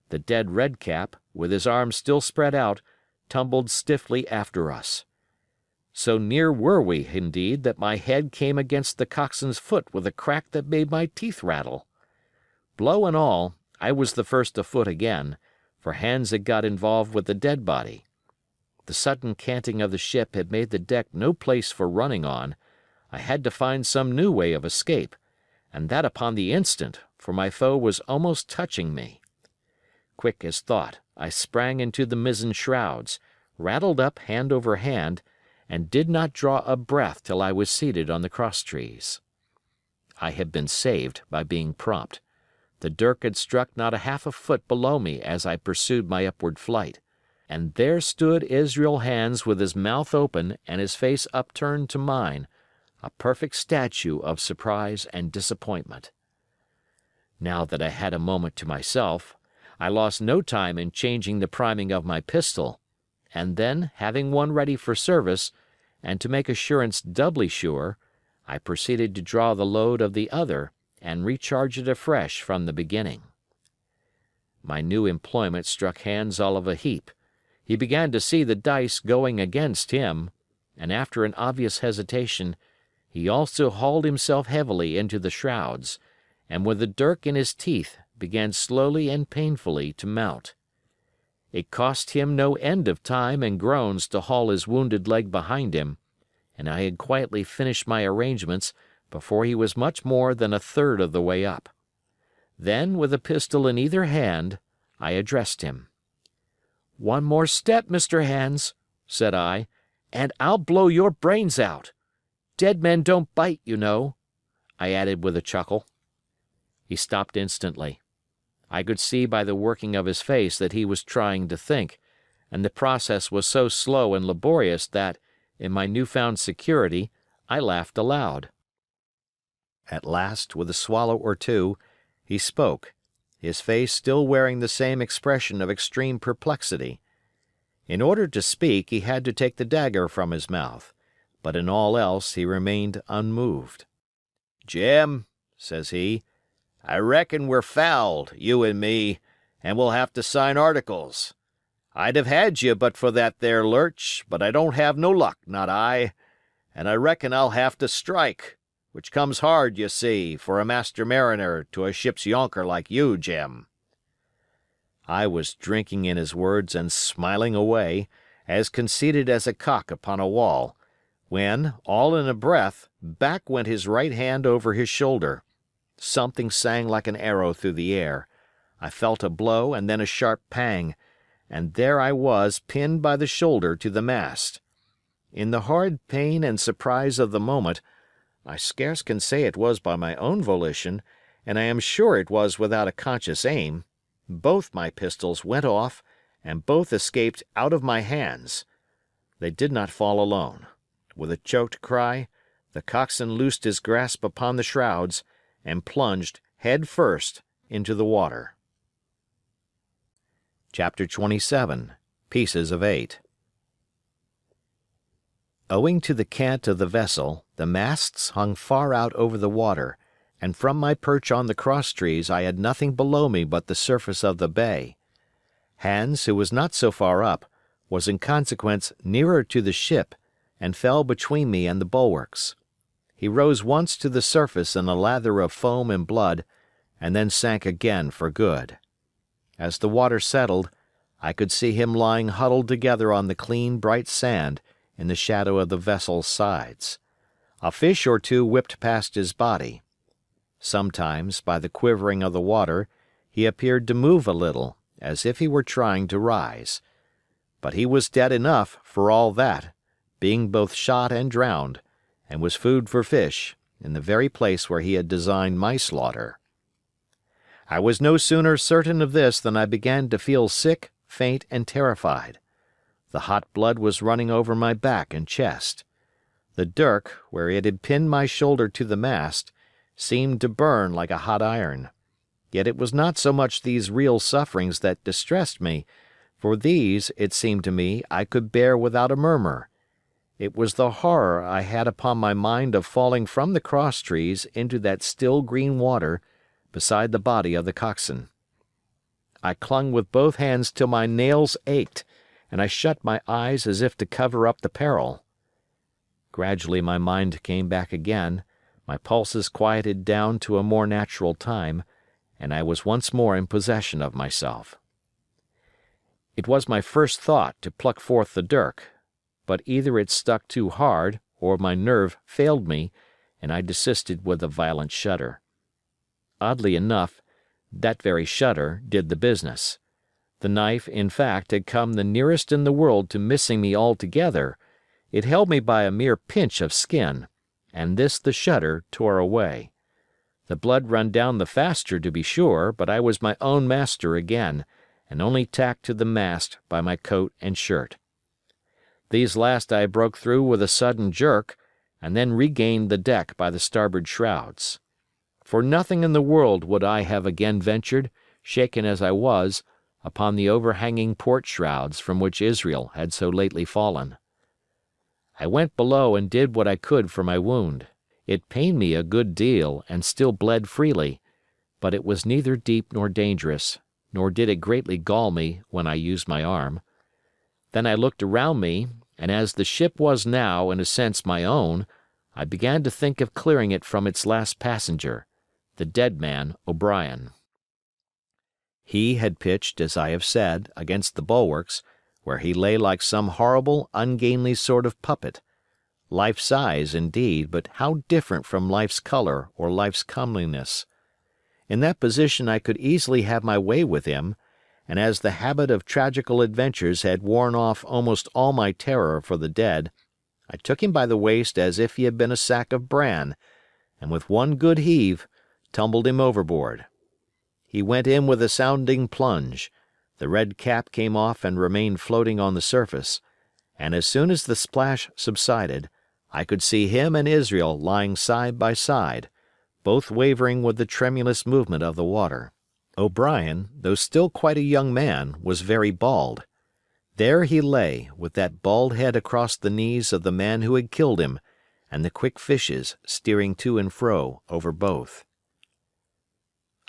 The dead Red Cap, with his arms still spread out, tumbled stiffly after us. So near were we, indeed, that my head came against the coxswain's foot with a crack that made my teeth rattle. Blow and all, I was the first afoot again, for hands had got involved with the dead body. The sudden canting of the ship had made the deck no place for running on. I had to find some new way of escape, and that upon the instant, for my foe was almost touching me. Quick as thought, I sprang into the mizzen shrouds, rattled up hand over hand, and did not draw a breath till I was seated on the crosstrees. I had been saved by being prompt. The dirk had struck not a half a foot below me as I pursued my upward flight, and there stood Israel Hands with his mouth open and his face upturned to mine, a perfect statue of surprise and disappointment. Now that I had a moment to myself, I lost no time in changing the priming of my pistol, and then, having one ready for service, and to make assurance doubly sure, I proceeded to draw the load of the other and recharge it afresh from the beginning. My new employment struck Hands all of a heap. He began to see the dice going against him, and after an obvious hesitation, he also hauled himself heavily into the shrouds, and with the dirk in his teeth began slowly and painfully to mount. It cost him no end of time and groans to haul his wounded leg behind him, and I had quietly finished my arrangements before he was much more than a third of the way up. Then, with a pistol in either hand, I addressed him. "One more step, Mr. Hands," said I, "and I'll blow your brains out. Dead men don't bite, you know," I added with a chuckle. He stopped instantly. I could see by the working of his face that he was trying to think, and the process was so slow and laborious that, in my newfound security, I laughed aloud. At last, with a swallow or two, he spoke, his face still wearing the same expression of extreme perplexity. In order to speak, he had to take the dagger from his mouth, but in all else he remained unmoved. "Jim," says he, "I reckon we're fouled, you and me, and we'll have to sign articles. I'd have had you but for that there lurch, but I don't have no luck, not I. And I reckon I'll have to strike, which comes hard, you see, for a master mariner to a ship's yonker like you, Jim." I was drinking in his words and smiling away, as conceited as a cock upon a wall, when, all in a breath, back went his right hand over his shoulder. Something sang like an arrow through the air. I felt a blow and then a sharp pang, and there I was pinned by the shoulder to the mast. In the horrid pain and surprise of the moment, I scarce can say it was by my own volition, and I am sure it was without a conscious aim, both my pistols went off, and both escaped out of my hands. They did not fall alone. With a choked cry, the coxswain loosed his grasp upon the shrouds, and plunged, head first, into the water. Chapter 27. Pieces of 8. Owing to the cant of the vessel, the masts hung far out over the water, and from my perch on the crosstrees I had nothing below me but the surface of the bay. Hans, who was not so far up, was in consequence nearer to the ship, and fell between me and the bulwarks. He rose once to the surface in a lather of foam and blood, and then sank again for good. As the water settled, I could see him lying huddled together on the clean, bright sand in the shadow of the vessel's sides. A fish or two whipped past his body. Sometimes, by the quivering of the water, he appeared to move a little, as if he were trying to rise. But he was dead enough, for all that, being both shot and drowned, and was food for fish, in the very place where he had designed my slaughter. I was no sooner certain of this than I began to feel sick, faint, and terrified. The hot blood was running over my back and chest. The dirk, where it had pinned my shoulder to the mast, seemed to burn like a hot iron. Yet it was not so much these real sufferings that distressed me, for these, it seemed to me, I could bear without a murmur. It was the horror I had upon my mind of falling from the crosstrees into that still green water beside the body of the coxswain. I clung with both hands till my nails ached, and I shut my eyes as if to cover up the peril. Gradually my mind came back again, my pulses quieted down to a more natural time, and I was once more in possession of myself. It was my first thought to pluck forth the dirk, but either it stuck too hard, or my nerve failed me, and I desisted with a violent shudder. Oddly enough, that very shudder did the business. The knife, in fact, had come the nearest in the world to missing me altogether. It held me by a mere pinch of skin, and this the shudder tore away. The blood run down the faster, to be sure, but I was my own master again, and only tacked to the mast by my coat and shirt. These last I broke through with a sudden jerk, and then regained the deck by the starboard shrouds. For nothing in the world would I have again ventured, shaken as I was, upon the overhanging port shrouds from which Israel had so lately fallen. I went below and did what I could for my wound. It pained me a good deal and still bled freely, but it was neither deep nor dangerous, nor did it greatly gall me when I used my arm. Then I looked around me, and as the ship was now, in a sense, my own, I began to think of clearing it from its last passenger, the dead man, O'Brien. He had pitched, as I have said, against the bulwarks, where he lay like some horrible, ungainly sort of puppet. Life-size, indeed, but how different from life's color or life's comeliness. In that position I could easily have my way with him, and as the habit of tragical adventures had worn off almost all my terror for the dead, I took him by the waist as if he had been a sack of bran, and with one good heave, tumbled him overboard. He went in with a sounding plunge, the red cap came off and remained floating on the surface, and as soon as the splash subsided, I could see him and Israel lying side by side, both wavering with the tremulous movement of the water. O'Brien, though still quite a young man, was very bald. There he lay, with that bald head across the knees of the man who had killed him, and the quick fishes steering to and fro over both.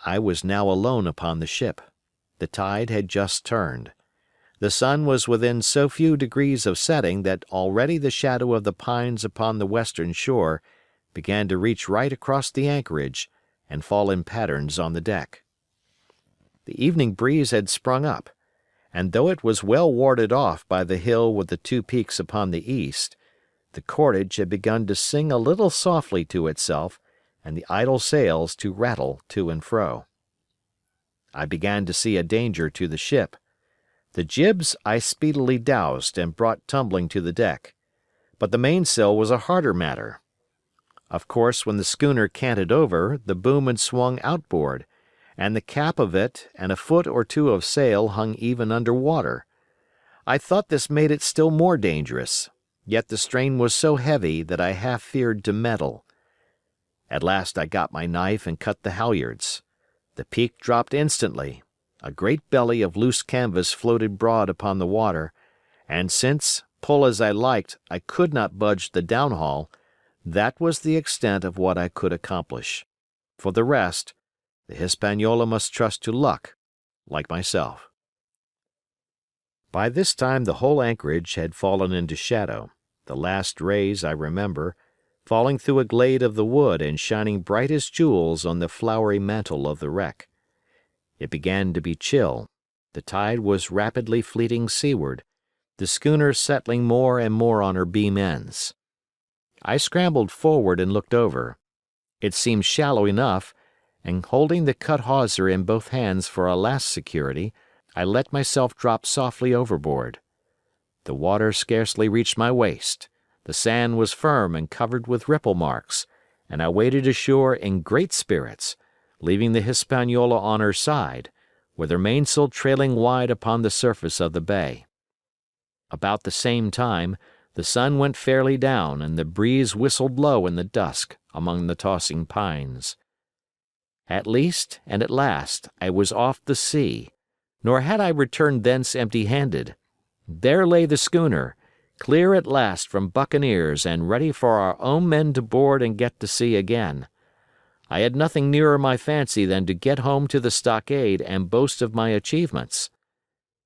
I was now alone upon the ship. The tide had just turned. The sun was within so few degrees of setting that already the shadow of the pines upon the western shore began to reach right across the anchorage and fall in patterns on the deck. The evening breeze had sprung up, and though it was well warded off by the hill with the two peaks upon the east, the cordage had begun to sing a little softly to itself and the idle sails to rattle to and fro. I began to see a danger to the ship. The jibs I speedily doused and brought tumbling to the deck, but the mainsail was a harder matter. Of course, when the schooner canted over, the boom had swung outboard, and the cap of it and a foot or two of sail hung even under water. I thought this made it still more dangerous, yet the strain was so heavy that I half feared to meddle. At last I got my knife and cut the halyards. The peak dropped instantly. A great belly of loose canvas floated broad upon the water, and since, pull as I liked, I could not budge the downhaul, that was the extent of what I could accomplish. For the rest, the Hispaniola must trust to luck, like myself. By this time the whole anchorage had fallen into shadow, the last rays, I remember, falling through a glade of the wood and shining bright as jewels on the flowery mantle of the wreck. It began to be chill. The tide was rapidly fleeting seaward, the schooner settling more and more on her beam ends. I scrambled forward and looked over. It seemed shallow enough, and holding the cut hawser in both hands for a last security, I let myself drop softly overboard. The water scarcely reached my waist. The sand was firm and covered with ripple marks, and I waded ashore in great spirits, leaving the Hispaniola on her side, with her mainsail trailing wide upon the surface of the bay. About the same time, the sun went fairly down and the breeze whistled low in the dusk among the tossing pines. At least and at last I was off the sea, nor had I returned thence empty-handed. There lay the schooner, clear at last from buccaneers and ready for our own men to board and get to sea again. I had nothing nearer my fancy than to get home to the stockade and boast of my achievements.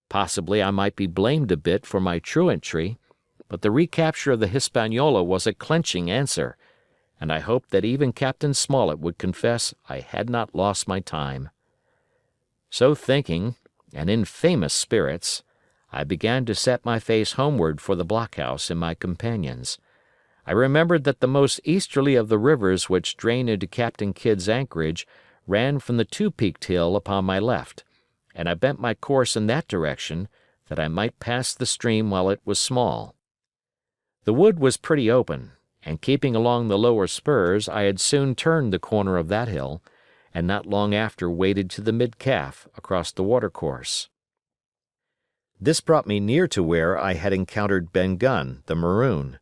Possibly I might be blamed a bit for my truantry, but the recapture of the Hispaniola was a clenching answer, and I hoped that even Captain Smollett would confess I had not lost my time. So thinking, and in famous spirits, I began to set my face homeward for the blockhouse and my companions. I remembered that the most easterly of the rivers which drain into Captain Kidd's anchorage ran from the two-peaked hill upon my left, and I bent my course in that direction, that I might pass the stream while it was small. The wood was pretty open, and keeping along the lower spurs I had soon turned the corner of that hill, and not long after waded to the mid-calf across the watercourse. This brought me near to where I had encountered Ben Gunn, the maroon,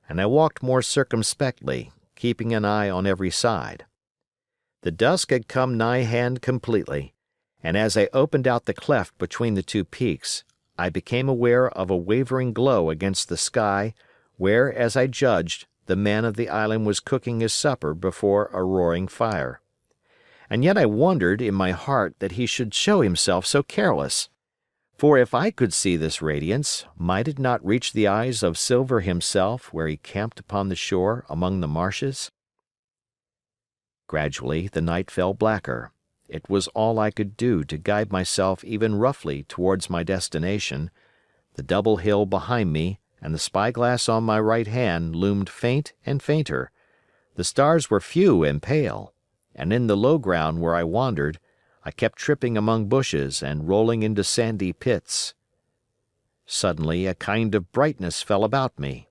and I walked more circumspectly, keeping an eye on every side. The dusk had come nigh hand completely, and as I opened out the cleft between the two peaks, I became aware of a wavering glow against the sky where, as I judged, the man of the island was cooking his supper before a roaring fire. And yet I wondered in my heart that he should show himself so careless. For if I could see this radiance, might it not reach the eyes of Silver himself where he camped upon the shore among the marshes? Gradually the night fell blacker. It was all I could do to guide myself even roughly towards my destination. The double hill behind me and the spyglass on my right hand loomed faint and fainter. The stars were few and pale, and in the low ground where I wandered, I kept tripping among bushes and rolling into sandy pits. Suddenly a kind of brightness fell about me.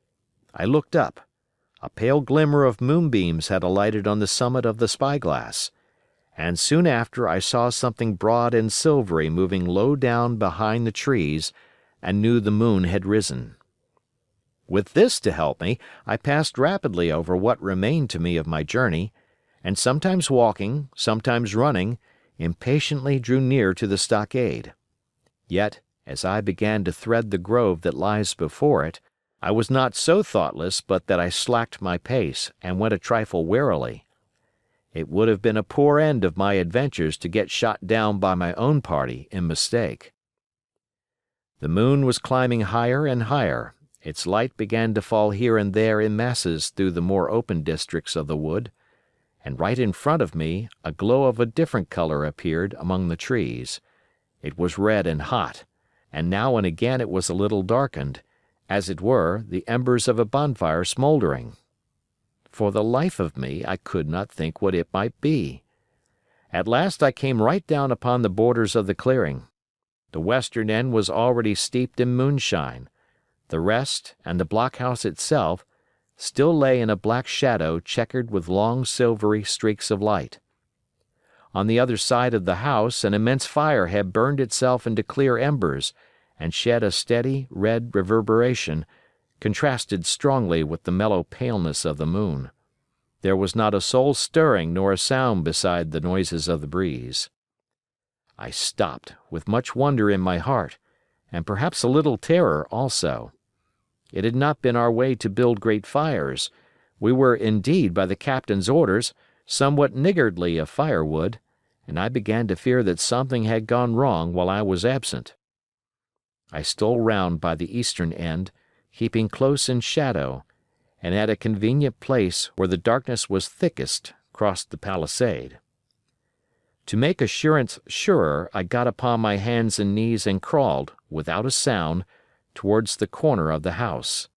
I looked up. A pale glimmer of moonbeams had alighted on the summit of the spyglass, and soon after I saw something broad and silvery moving low down behind the trees, and knew the moon had risen. With this to help me, I passed rapidly over what remained to me of my journey, and sometimes walking, sometimes running, impatiently drew near to the stockade. Yet, as I began to thread the grove that lies before it, I was not so thoughtless but that I slacked my pace and went a trifle warily. It would have been a poor end of my adventures to get shot down by my own party in mistake. The moon was climbing higher and higher. Its light began to fall here and there in masses through the more open districts of the wood, and right in front of me a glow of a different color appeared among the trees. It was red and hot, and now and again it was a little darkened, as it were the embers of a bonfire smoldering. For the life of me I could not think what it might be. At last I came right down upon the borders of the clearing. The western end was already steeped in moonshine. The rest, and the blockhouse itself, still lay in a black shadow checkered with long silvery streaks of light. On the other side of the house an immense fire had burned itself into clear embers and shed a steady, red reverberation, contrasted strongly with the mellow paleness of the moon. There was not a soul stirring nor a sound beside the noises of the breeze. I stopped, with much wonder in my heart, and perhaps a little terror also. It had not been our way to build great fires. We were indeed, by the captain's orders, somewhat niggardly of firewood, and I began to fear that something had gone wrong while I was absent. I stole round by the eastern end, keeping close in shadow, and at a convenient place where the darkness was thickest crossed the palisade. To make assurance surer, I got upon my hands and knees and crawled, without a sound, towards the corner of the house.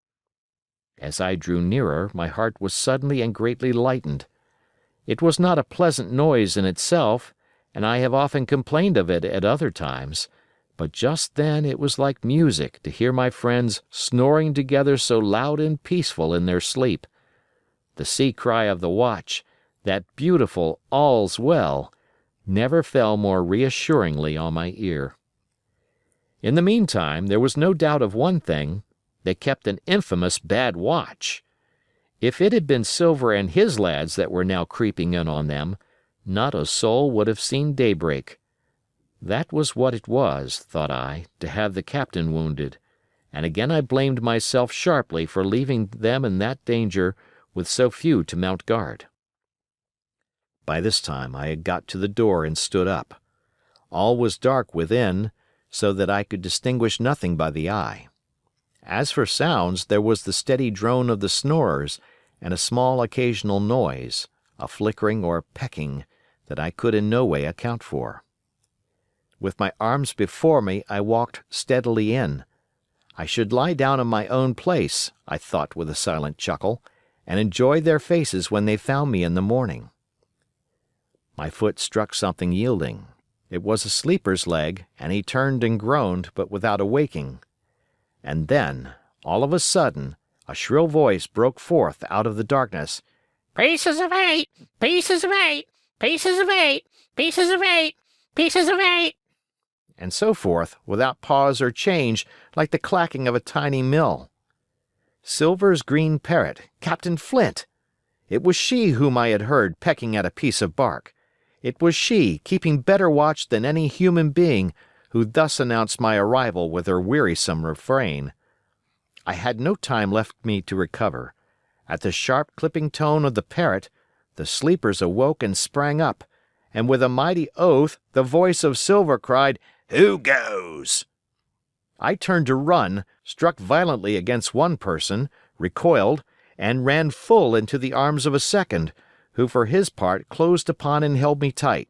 As I drew nearer, my heart was suddenly and greatly lightened. It was not a pleasant noise in itself, and I have often complained of it at other times, but just then it was like music to hear my friends snoring together so loud and peaceful in their sleep. The sea cry of the watch, that beautiful "All's well," never fell more reassuringly on my ear. In the meantime, there was no doubt of one thing: they kept an infamous bad watch. If it had been Silver and his lads that were now creeping in on them, not a soul would have seen daybreak. That was what it was, thought I, to have the captain wounded, and again I blamed myself sharply for leaving them in that danger with so few to mount guard. By this time I had got to the door and stood up. All was dark within, so that I could distinguish nothing by the eye. As for sounds, there was the steady drone of the snorers and a small occasional noise, a flickering or pecking, that I could in no way account for. With my arms before me, I walked steadily in. I should lie down in my own place, I thought with a silent chuckle, and enjoy their faces when they found me in the morning. My foot struck something yielding. It was a sleeper's leg, and he turned and groaned, but without awaking. And then, all of a sudden, a shrill voice broke forth out of the darkness. "Pieces of 8! Pieces of 8! Pieces of 8! Pieces of 8! Pieces of 8!" And so forth, without pause or change, like the clacking of a tiny mill. Silver's green parrot, Captain Flint! It was she whom I had heard pecking at a piece of bark. It was she, keeping better watch than any human being, who thus announced my arrival with her wearisome refrain. I had no time left me to recover. At the sharp clipping tone of the parrot, the sleepers awoke and sprang up, and with a mighty oath the voice of Silver cried, "Who goes?" I turned to run, struck violently against one person, recoiled, and ran full into the arms of a second, who for his part closed upon and held me tight.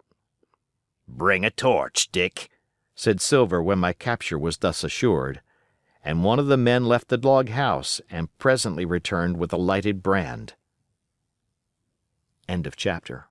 "Bring a torch, Dick," said Silver when my capture was thus assured, and one of the men left the log house and presently returned with a lighted brand. End of chapter.